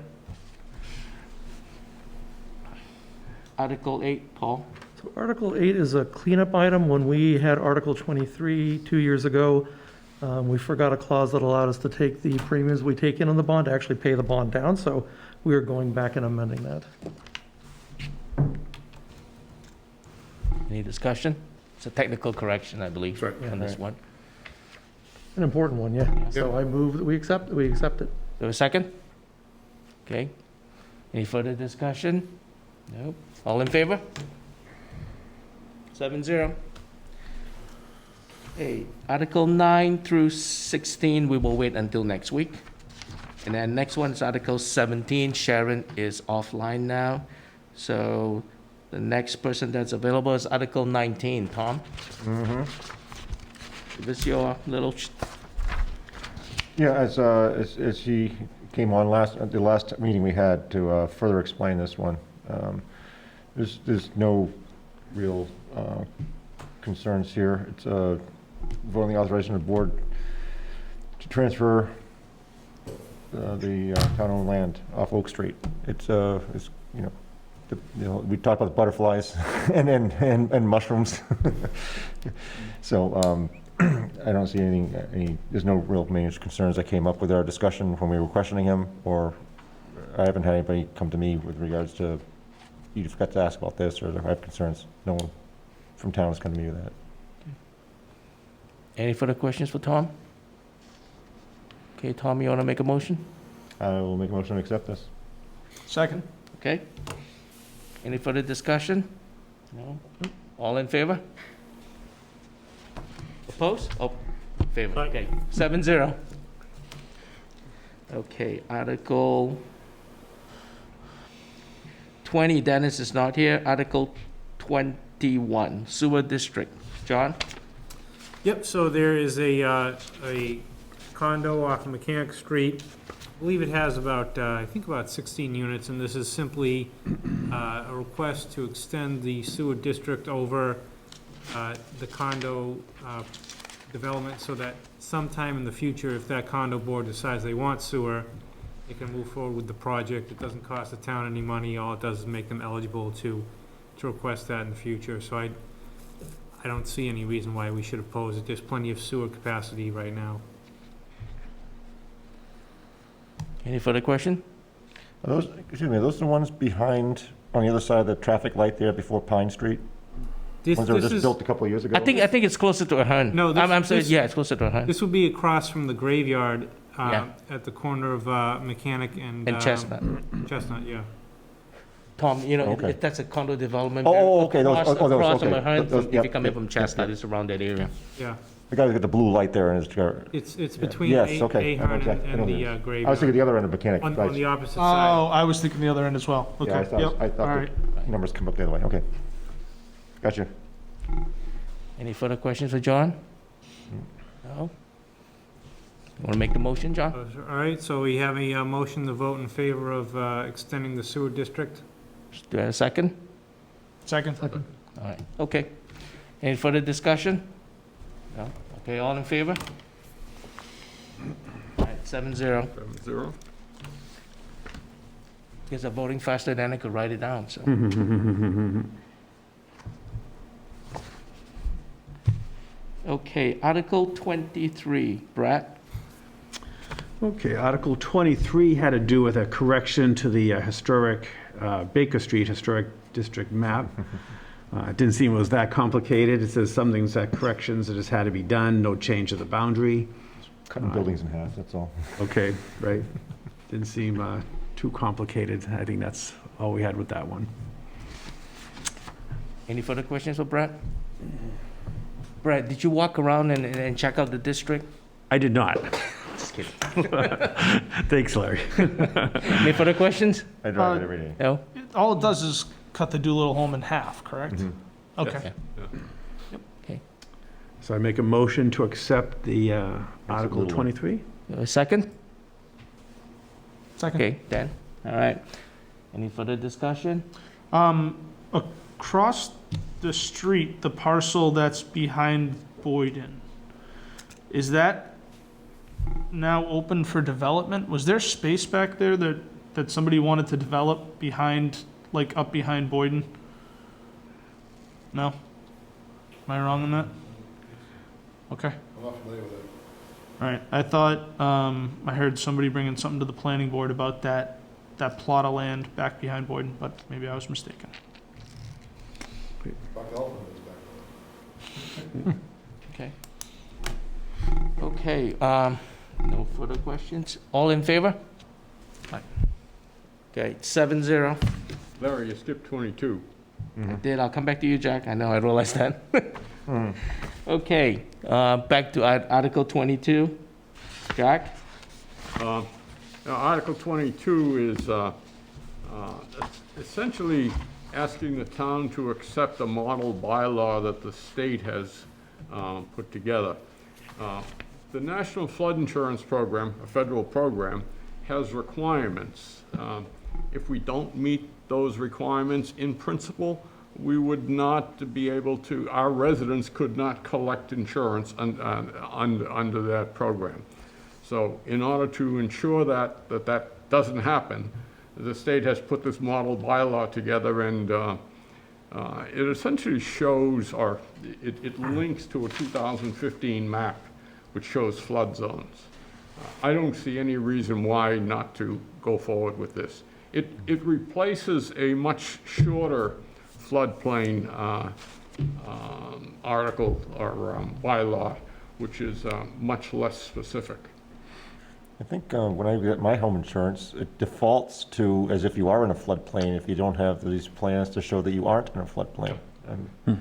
Article 8, Paul. So Article 8 is a cleanup item. When we had Article 23 2 years ago, we forgot a clause that allowed us to take the premiums we take in on the bond to actually pay the bond down, so we are going back and amending that. Any discussion? It's a technical correction, I believe, That's right. on this one. An important one, yeah. So I move that we accept it. Do a second? Okay. Any further discussion? Nope. All in favor? 7-0. Okay, Article 9 through 16, we will wait until next week. And then next one is Article 17. Sharon is offline now. So the next person that's available is Article 19. Tom? Give us your little, Yeah, as he came on at the last meeting we had to further explain this one, there's no real concerns here. It's voting the authorization of the board to transfer the town-owned land off Oak Street. It's we talked about the butterflies and mushrooms. So I don't see there's no real major concerns that came up with our discussion when we were questioning him, or I haven't had anybody come to me with regards to, you forgot to ask about this, or I have concerns. No one from town has come to me with that. any further questions for Tom? Okay, Tom, you want to make a motion? I will make a motion to accept this. Second? Okay. Any further discussion? No? All in favor? Opposed? Oh, favor, okay. 7-0. Okay, Article 20, Dennis is not here. Article 21, Sewer District. John? Yep, so there is a condo off of Mechanic Street. I believe it has about, I think about 16 units, and this is simply a request to extend the sewer district over the condo development so that sometime in the future, if that condo board decides they want sewer, they can move forward with the project. It doesn't cost the town any money. All it does is make them eligible to request that in the future. So I don't see any reason why we should oppose it. There's plenty of sewer capacity right now. Any further question? Are those, excuse me, are those the ones behind, on the other side of the traffic light there before Pine Street? Ones that were just built a couple of years ago? I think it's closer to Ahern. No, I'm sorry, this- yeah, it's closer to Ahern. This would be across from the graveyard Yeah. at the corner of Mechanic and And Chestnut. Chestnut, yeah. Tom, you know, Okay. that's a condo development. Oh, okay, those- Across, oh, those, across from okay. Ahern, Those- if yep, you're coming yep, from yep, Chestnut, yep. it's around that area. Yeah, The guy with the blue light there in his car. it's between Yes, okay. I know Ahern exactly- I know and what it the is. I was thinking graveyard, the other end of Mechanic. on right. the opposite Oh, side. I was thinking the other end as well. Okay, Yeah, I yep, thought all the right. numbers come up the other way, okay. Gotcha. Any further questions for John? No? Want to make the motion, John? All right, so we have a motion to vote in favor of extending the sewer district. Do I have a second? Second. All right, okay. Any further discussion? No? Okay, all in favor? All right, 7-0. 7-0. Guess I'm voting faster than I could write it down, so. Okay, Article 23, Brad? Okay, Article 23 had to do with a correction to the historic Baker Street Historic District map. It didn't seem it was that complicated. It says some things that corrections that just had to be done, no change of the boundary. Cutting buildings in half, that's all. Okay, right. Didn't seem too complicated. I think that's all we had with that one. Any further questions for Brad? Brad, did you walk around and check out the district? I did not. Just kidding. Thanks, Larry. Any further questions? I drive it every day. No? All it does is cut the Doolittle home in half, correct? Mm-hmm. Okay. Okay. So I make a motion to accept the Article little one. 23? A second? Second. Okay, Dan. All right. Any further discussion? Across the street, the parcel that's behind Boyden, is that now open for development? Was there space back there that somebody wanted to develop behind, like up behind Boyden? No? Am I wrong on that? Okay. I'm not familiar with it. All right, I thought, I heard somebody bringing something to the planning board about that plot of land back behind Boyden, but maybe I was mistaken. Buck Elton is back there. Okay. Okay, no further questions? All in favor? Aye. Okay, 7-0. Larry, you skipped 22. I'll come back to you, Jack. I know, I realized that. Okay, back to Article 22. Jack? Now, Article 22 is essentially asking the town to accept a model bylaw that the state has put together. The National Flood Insurance Program, a federal program, has requirements. If we don't meet those requirements in principle, we would not be able to, our residents could not collect insurance under that program. So in order to ensure that doesn't happen, the state has put this model bylaw together, and it essentially shows, or it links to a 2015 map which shows flood zones. I don't see any reason why not to go forward with this. It replaces a much shorter floodplain article or bylaw, which is much less specific. I think when I get my home insurance, it defaults to as if you are in a floodplain if you don't have these plans to show that you aren't in a floodplain. I think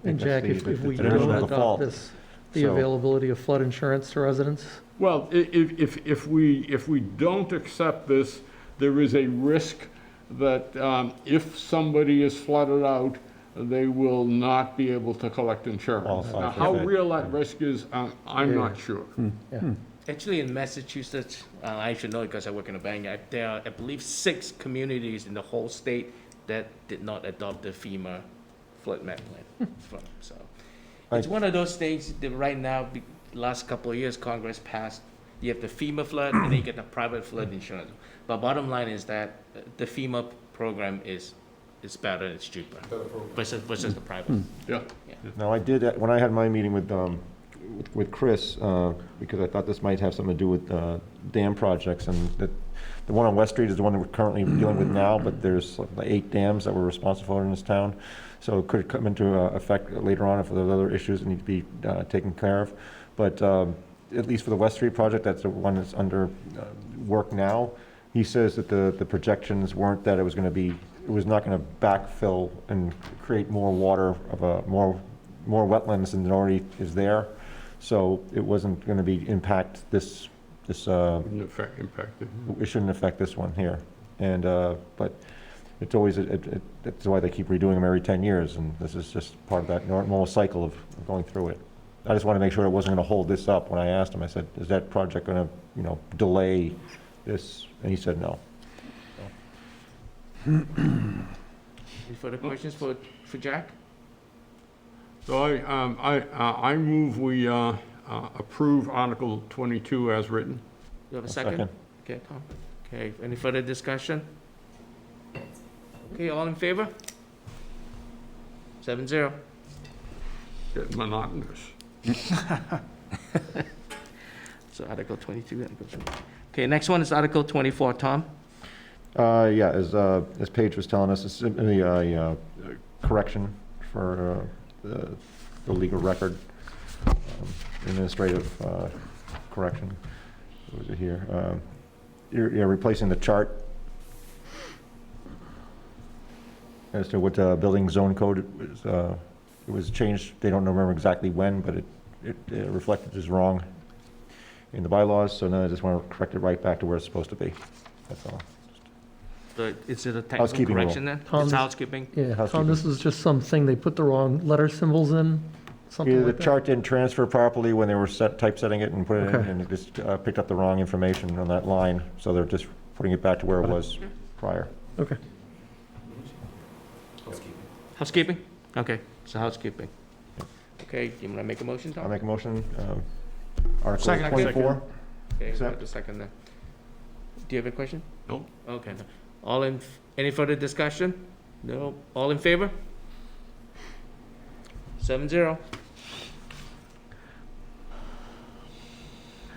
And that's Jack, the- if we the don't original adopt default. this, the So- availability of flood insurance to residents? Well, if we don't accept this, there is a risk that if somebody is flooded out, they will not be able to collect insurance. Qualify Now, for how that. real that risk is, I'm not sure. Actually, in Massachusetts, I should know because I work in a bank, there are, I believe, 6 communities in the whole state that did not adopt the FEMA flood map plan. So it's one of those things that right now, last couple of years, Congress passed, you have the FEMA flood and then you get the private flood insurance. But bottom line is that the FEMA program is better, it's cheaper versus the private. Yeah. Now, I did, when I had my meeting with Chris, because I thought this might have something to do with dam projects, and the one on West Street is the one that we're currently dealing with now, but there's like 8 dams that we're responsible for in this town. So it could come into effect later on if there's other issues that need to be taken care of. But at least for the West Street project, that's the one that's under work now. He says that the projections weren't that it was not going to backfill and create more water more wetlands than already is there. So it wasn't going to impact this. Wouldn't affect impacted. It shouldn't affect this one here. And but it's always that's why they keep redoing them every 10 years, and this is just part of that normal cycle of going through it. I just want to make sure it wasn't going to hold this up. When I asked him, I said, "Is that project going to delay this?" And he said, "No." Any further questions for Jack? So I move we approve Article 22 as written. You have a second? Second. Okay, Tom. Okay, any further discussion? Okay, all in favor? 7-0. Getting monotonous. So Article 22, Article 22. Okay, next one is Article 24, Tom. Yeah, as Paige was telling us, it's simply a correction for the legal record, administrative correction. What was it here? You're replacing the chart as to what the building zone code it was changed. They don't remember exactly when, but it reflected as wrong in the bylaws. So now I just want to correct it right back to where it's supposed to be. That's all. So is it a technical Housekeeping rule. correction then? Tom, It's this- housekeeping? Yeah, Tom, Housekeeping. this is just something, they put the wrong letter symbols in, something Either the like that? chart didn't transfer properly when they were typesetting it and put it in, Okay. and it just picked up the wrong information on that line. So they're just putting it back to where it was prior. Okay. Housekeeping? Okay, so housekeeping. Okay, you want to make a motion, I Tom? make a motion, Article Second. 24. Okay, Accept. got the second there. Do you have a question? No. Okay. Any further discussion? No. All in favor? 7-0.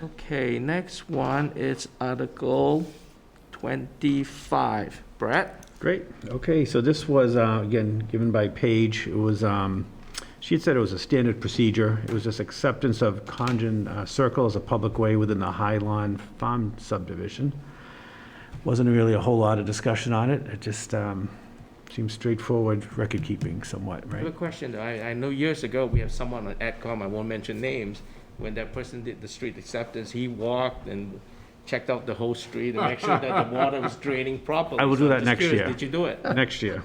Okay, next one is Article 25. Brett? Great. Okay, so this was, again, given by Paige. It was, she had said it was a standard procedure. It was just acceptance of Conjun Circle as a public way within the Highland Farm subdivision. Wasn't really a whole lot of discussion on it. It just seems straightforward record keeping somewhat, I have a right? question. Though. I know years ago, we have someone on AdCom, I won't mention names, when that person did the street acceptance, he walked and checked out the whole street and make sure that the water was draining properly. I will do So I'm that just next curious, year. Did you do it? Next year.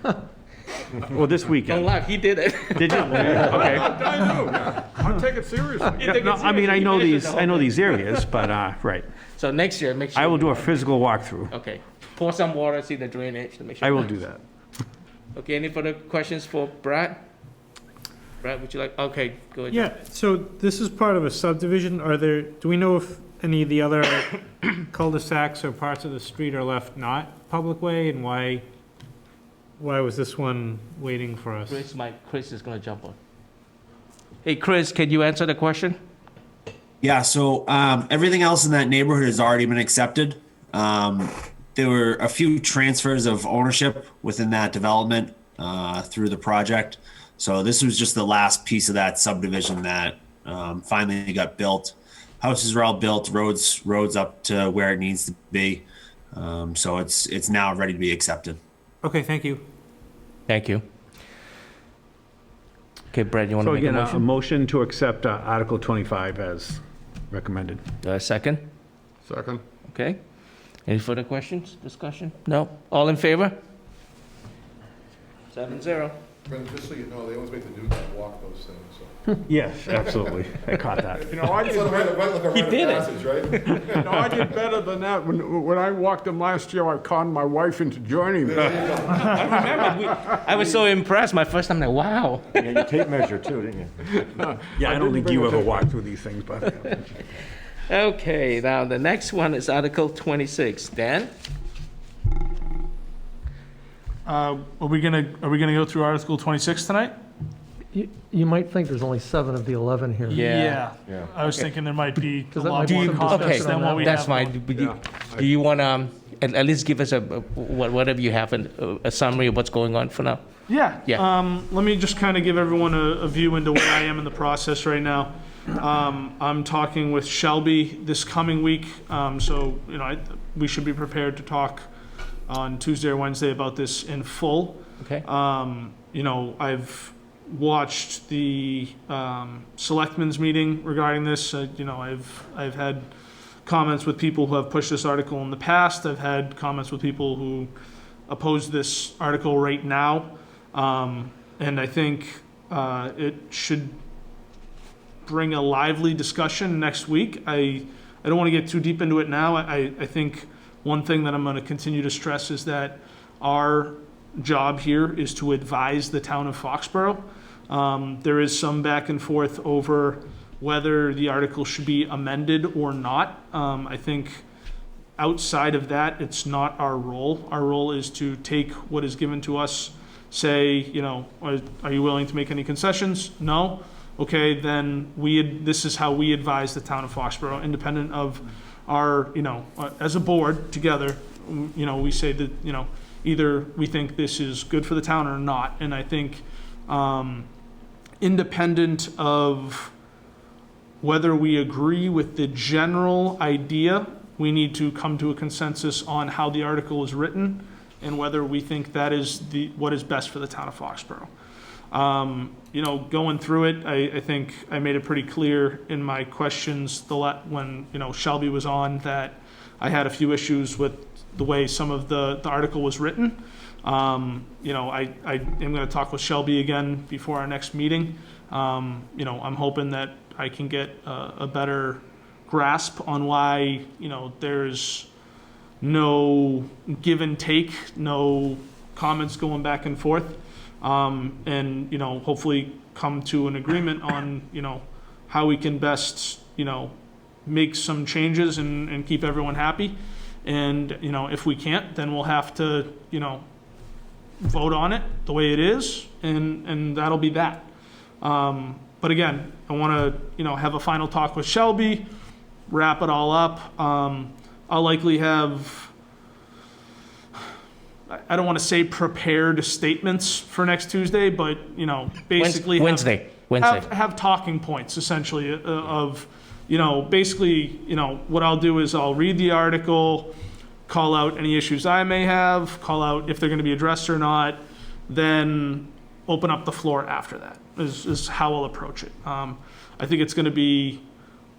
Well, this Don't weekend. laugh, he did it. Did you? Okay. I do. I take it seriously. No, I mean, I know these areas, but, right. So next year, make sure. I will do a physical walkthrough. Okay, pour some water, see the drainage to make sure. I will do that. Okay, any further questions for Brad? Brad, would you like, okay, go ahead. Yeah, so this is part of a subdivision. Do we know if any of the other cul-de-sacs or parts of the street are left not public way, and why was this one waiting for us? Chris is gonna jump on. Hey, Chris, can you answer the question? Yeah, so everything else in that neighborhood has already been accepted. There were a few transfers of ownership within that development through the project. So this was just the last piece of that subdivision that finally got built. Houses are all built, roads up to where it needs to be. So it's now ready to be accepted. Okay, thank you. Thank you. Okay, Brad, you wanna So make a again, a motion? motion to accept Article 25 as recommended. Second? Second. Okay. Any further questions, discussion? No? All in favor? 7-0. Brendan, just so you know, they always make the new guy walk those things, so. Yes, absolutely. I caught that. You know, I It's did like a He rite of did it. passage, right? No, I did better than that. When I walked them last year, I conned my wife into joining me. I was so impressed. My first time, like, wow. You had your tape measure too, didn't you? Yeah, I don't think you ever walked through these things, but. Okay, now the next one is Article 26. Dan? Are we gonna go through Article 26 tonight? You might think there's only 7 of the 11 here. Yeah. Yeah. I was thinking there might be a Because that lot might be more some comments Okay, discussion than what we have. that's fine. Do you want to at least give us whatever you have, a summary of what's going on for now? Yeah. Yeah. Let me just kind of give everyone a view into where I am in the process right now. I'm talking with Shelby this coming week, so we should be prepared to talk on Tuesday or Wednesday about this in full. Okay. I've watched the selectmen's meeting regarding this. I've had comments with people who have pushed this article in the past. I've had comments with people who oppose this article right now. And I think it should bring a lively discussion next week. I don't want to get too deep into it now. I think one thing that I'm going to continue to stress is that our job here is to advise the town of Foxborough. There is some back and forth over whether the article should be amended or not. I think outside of that, it's not our role. Our role is to take what is given to us, say, are you willing to make any concessions? No? Okay, then this is how we advise the town of Foxborough, independent of our, as a board together, we say that, either we think this is good for the town or not. And I think independent of whether we agree with the general idea, we need to come to a consensus on how the article is written and whether we think that is what is best for the town of Foxborough. Going through it, I think I made it pretty clear in my questions when Shelby was on that I had a few issues with the way some of the article was written. I am going to talk with Shelby again before our next meeting. I'm hoping that I can get a better grasp on why there's no give and take, no comments going back and forth. And hopefully come to an agreement on, how we can best, make some changes and keep everyone happy. And, if we can't, then we'll have to, vote on it the way it is, and that'll be that. But again, I want to, have a final talk with Shelby, wrap it all up. I'll likely have, I don't want to say prepared statements for next Tuesday, but, basically Wednesday. have talking points essentially of, basically, what I'll do is I'll read the article, call out any issues I may have, call out if they're going to be addressed or not, then open up the floor after that is how I'll approach it. I think it's going to be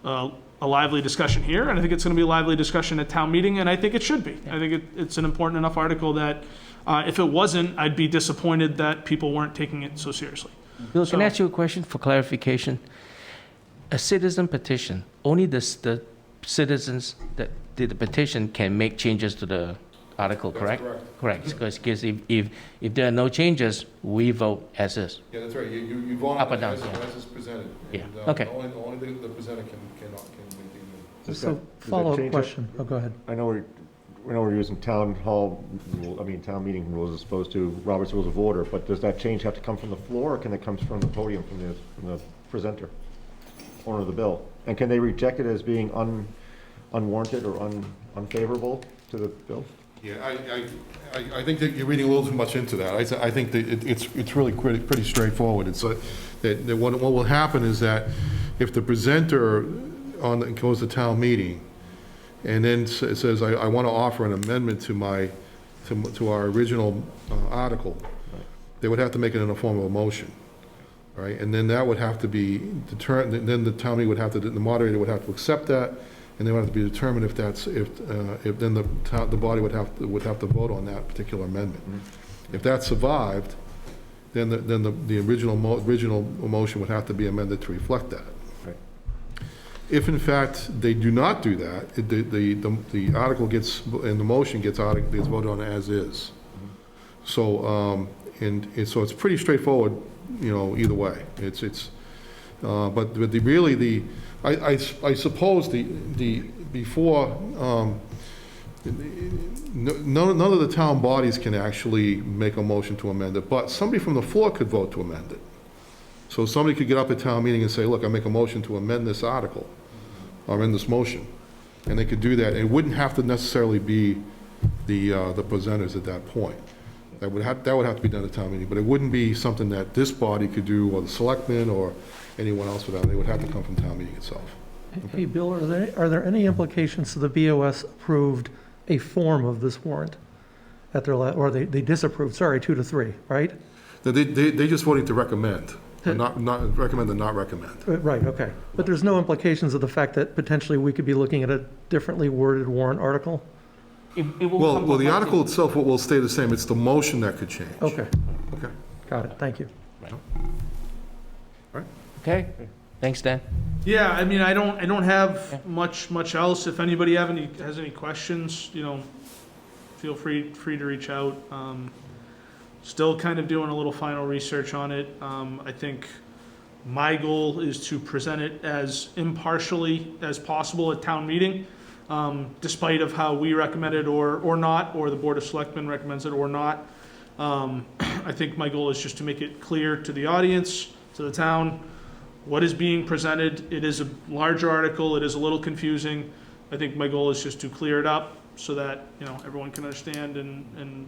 a lively discussion here, and I think it's going to be a lively discussion at town meeting, and I think it should be. I think it's an important enough article that if it wasn't, I'd be disappointed that people weren't taking it so seriously. Bill, can I ask you a question for clarification? A citizen petition, only the citizens that did the petition can make changes to the article, correct? Correct. Because if there are no changes, we vote as is. Yeah, that's right, you vote Up or on it down, as yeah. it's presented. Yeah, And, okay. Only the presenter can make the. Does So, that follow-up change it? question. Oh, go ahead. I know we're using town meeting rules as opposed to Robert's Rules of Order, but does that change have to come from the floor, or can it come from the podium, from the presenter, owner of the bill? And can they reject it as being unwarranted or unfavorable to the bill? Yeah, I think that you're reading a little too much into that. I think that it's really pretty straightforward. It's that what will happen is that if the presenter goes to town meeting and then says, I want to offer an amendment to our original article, they would have to make it in the form of a motion, right? And then that would have to be determined. Then the town meeting the moderator would have to accept that. And they would have to be determined if then the body would have to vote on that particular amendment. If that survived, then the original motion would have to be amended to reflect that. Right. If in fact they do not do that, the article gets, and the motion gets voted on as is. So, so it's pretty straightforward, either way. But I suppose before, none of the town bodies can actually make a motion to amend it, but somebody from the floor could vote to amend it. So somebody could get up at town meeting and say, look, I make a motion to amend this article, or amend this motion. And they could do that. It wouldn't have to necessarily be the presenters at that point. That would have to be done at town meeting, but it wouldn't be something that this body could do, or the selectmen, or anyone else would have. They would have to come from town meeting itself. Hey, Bill, are there any implications to the BOS approved a form of this warrant at their, or they disapproved, sorry, 2 to 3, right? They just voting to recommend, not recommend and not recommend. Right, okay. But there's no implications of the fact that potentially we could be looking at a differently worded warrant article? Well, the article itself will stay the same. It's the motion that could change. Okay, Okay. got it, thank you. Okay, thanks, Dan. Yeah, I mean, I don't have much else. If anybody has any questions, feel free to reach out. Still kind of doing a little final research on it. I think my goal is to present it as impartially as possible at town meeting, despite of how we recommend it or not, or the Board of Selectmen recommends it or not. I think my goal is just to make it clear to the audience, to the town, what is being presented. It is a large article. It is a little confusing. I think my goal is just to clear it up so that, everyone can understand and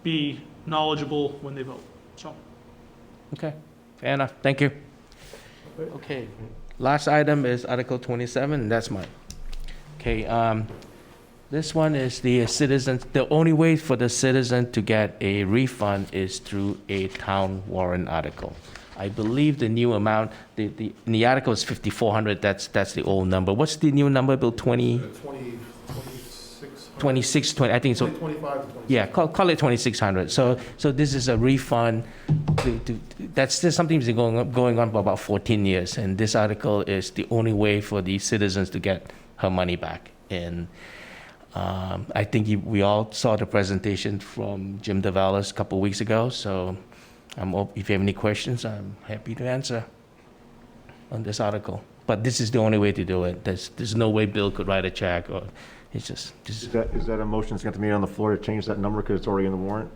be knowledgeable when they vote. So. Okay, fair enough, thank you. Okay, last item is Article 27, and that's mine. Okay, this one is the citizens, the only way for the citizen to get a refund is through a town warrant article. I believe the new amount, in the article is 5,400, that's the old number. What's the new number, Bill, 26, I think so. 25 to 26. Yeah, call it 2,600. So this is a refund. That's still something that's going on for about 14 years, and this article is the only way for the citizens to get her money back. And I think we all saw the presentation from Jim DeValis a couple of weeks ago. So if you have any questions, I'm happy to answer on this article. But this is the only way to do it. There's no way Bill could write a check, or it's just. Is that a motion that's got to be on the floor to change that number because it's already in the warrant?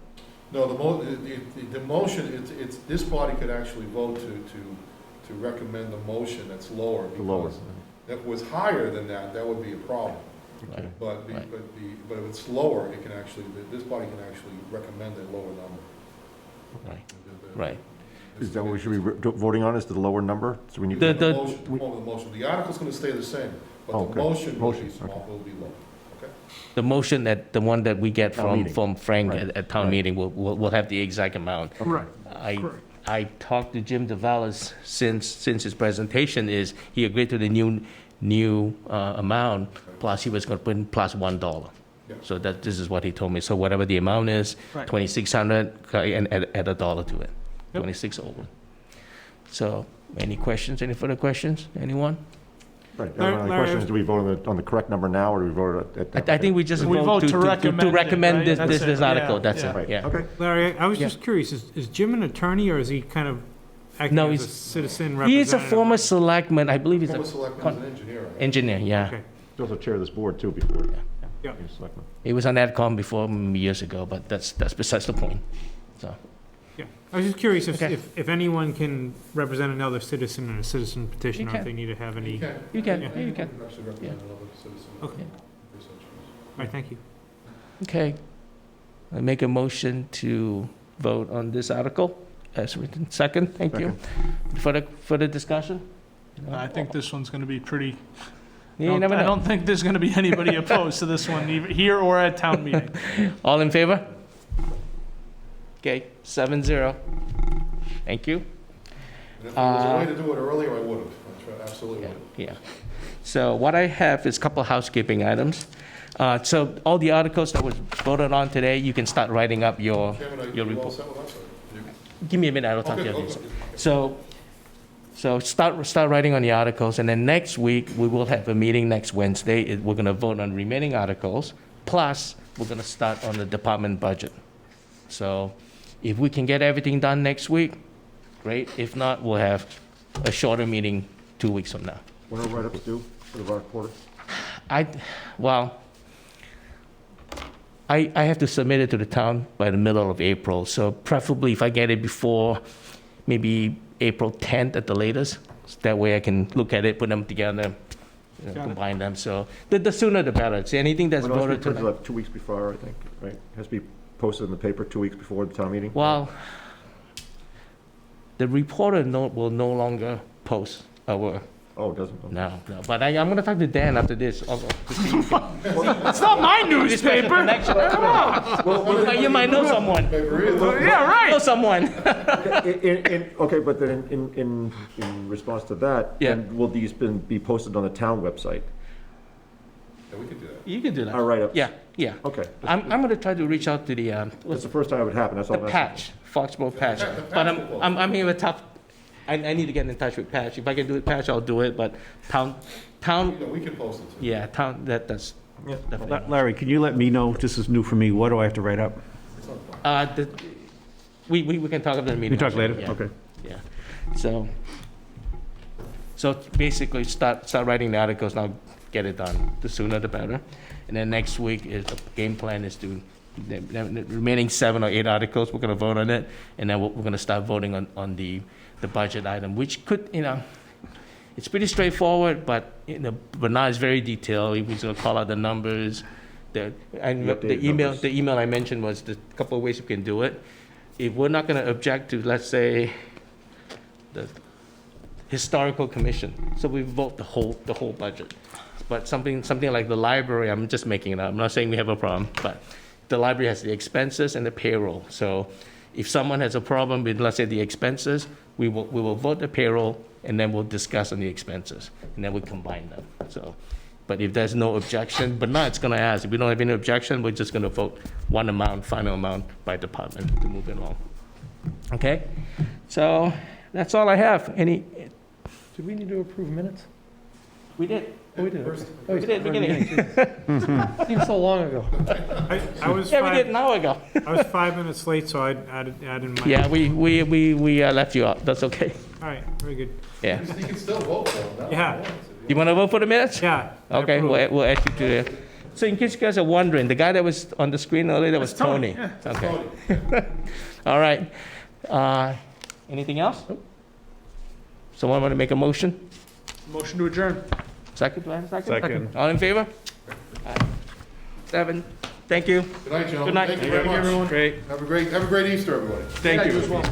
No, the motion, it's this body could actually vote to recommend the motion that's lower. Lower. If it was higher than that, that would be a problem. Right. But if it's lower, it can actually, this body can actually recommend a lower number. Right. Is that what we should be voting on, is the lower number? So we need The motion. The article's going to stay the same, but Okay. the motion will be small, Okay. will be low. Okay? The motion the one that we get Town meeting. from Frank Right. at town Right. meeting will have the exact amount. Right. I talked to Jim DeValis since his presentation is he agreed to the new amount, plus he was going to put in plus $1. Yeah. So this is what he told me. So whatever the amount is, Right. 2,600, and add $1 to it, 26 over. So any questions? Any further questions? Anyone? Right. Larry, The question is, do we vote on the correct number now, or do we vote at that? I think we just We vote to to recommend it, right? this That's it. article. Yeah, That's yeah. it. Right, Yeah. okay. Larry, I was Yeah. just curious, is Jim an attorney, or is he kind of acting No, as a he's- citizen He representative? is a former selectman. I believe he's Former a selectman is an engineer. I think. engineer. Yeah. Okay. He's also chair of this board, too, before. Yeah. he was selectman. He was on AdCom before years ago, but that's besides the point. So Yeah, I was just curious Okay. if anyone can represent another citizen in a citizen petition, or can. if they need to have any. You can. you can. Yeah. Yeah, you can. Actually represent another citizen. Okay. if they so choose. All right, thank you. Okay. I make a motion to vote on this article as written. Second. Thank you. Further discussion? I think this one's going to be pretty. You never I know. don't think there's going to be anybody opposed to this one, either here or at town meeting. All in favor? Okay, 7-0. Thank you. And if there was a way to do it earlier, I would have. Absolutely would have. Yeah. So what I have is a couple of housekeeping items. So all the articles that was voted on today, you can start writing up your Chairman, are your you all report. set with us? give me a minute, I'll talk to you. Okay, after this. So start writing on the articles, and then next week, we will have a meeting next Wednesday. We're gonna vote on remaining articles, plus we're gonna start on the department budget. So if we can get everything done next week, great. If not, we'll have a shorter meeting 2 weeks from now. When are write-ups due for the reporter? I have to submit it to the town by the middle of April, so preferably if I get it before maybe April 10th at the latest. So that way I can look at it, put them together, combine them, so the sooner the better. It's anything that's Well, it voted must be printed tonight. like 2 weeks before, I think, right? Has to be posted in the paper 2 weeks before the town meeting? Well, the reporter will no longer post our, Oh, it doesn't? no, but I'm gonna talk to Dan after this. To see if It's not my newspaper. connection. Come on. You might know someone. Yeah, right. Know someone. Okay, but then in response to that, Yeah. then will these be posted on the town website? Yeah, we could do that. You can do that. Our write-ups? Yeah. Okay. I'm gonna try to reach out to the, That's the first time it would happen, that's all the I'm asking. Patch, Foxborough Patch. The Patch But will post I'm here with tough, I need to get in touch with Patch. If I can do it, Patch, I'll do it, but town, We can post it too. yeah, town, that's Yeah. definitely. Larry, can you let me know, this is new for me, what do I have to write up? We can talk about the meeting. We talk later? Yeah. Okay. Yeah, so basically start writing the articles now, get it done, the sooner the better. And then next week is, the game plan is to, the remaining 7 or 8 articles, we're gonna vote on it, and then we're gonna start voting on the budget item, which could, it's pretty straightforward, but, Bernard is very detailed, he's gonna call out the numbers, the updated email, numbers. the email I mentioned was the couple of ways we can do it. If we're not gonna object to, let's say, the historical commission, so we vote the whole budget. But something like the library, I'm just making it up, I'm not saying we have a problem, but the library has the expenses and the payroll. So if someone has a problem with, let's say, the expenses, we will vote the payroll, and then we'll discuss on the expenses, and then we combine them, so. But if there's no objection, but now it's gonna ask, if we don't have any objection, we're just gonna vote one amount, final amount by department to move it along. Okay? So, that's all I have. Do we need to approve minutes? We did. Oh, we did. We did at the beginning. Seems so long ago. I was Yeah, we did an 5, hour ago. I was 5 minutes late, so I added my. Yeah, we left you out, that's okay. All right, very good. Yeah. You can still vote though. Yeah, You wanna vote for the minutes? yeah. I Okay, approve. we'll add you to the, so in case you guys are wondering, the guy that was on the screen earlier, that was That's Tony, Tony. Okay. All right. Anything else? Someone want to make a motion? Motion to adjourn. Second, do I have a second? Second. All in favor? 7. Thank you. Good night, gentlemen. Good night. Thank you very much. everyone. Great. Have a great Easter, everybody. Thank you. as well.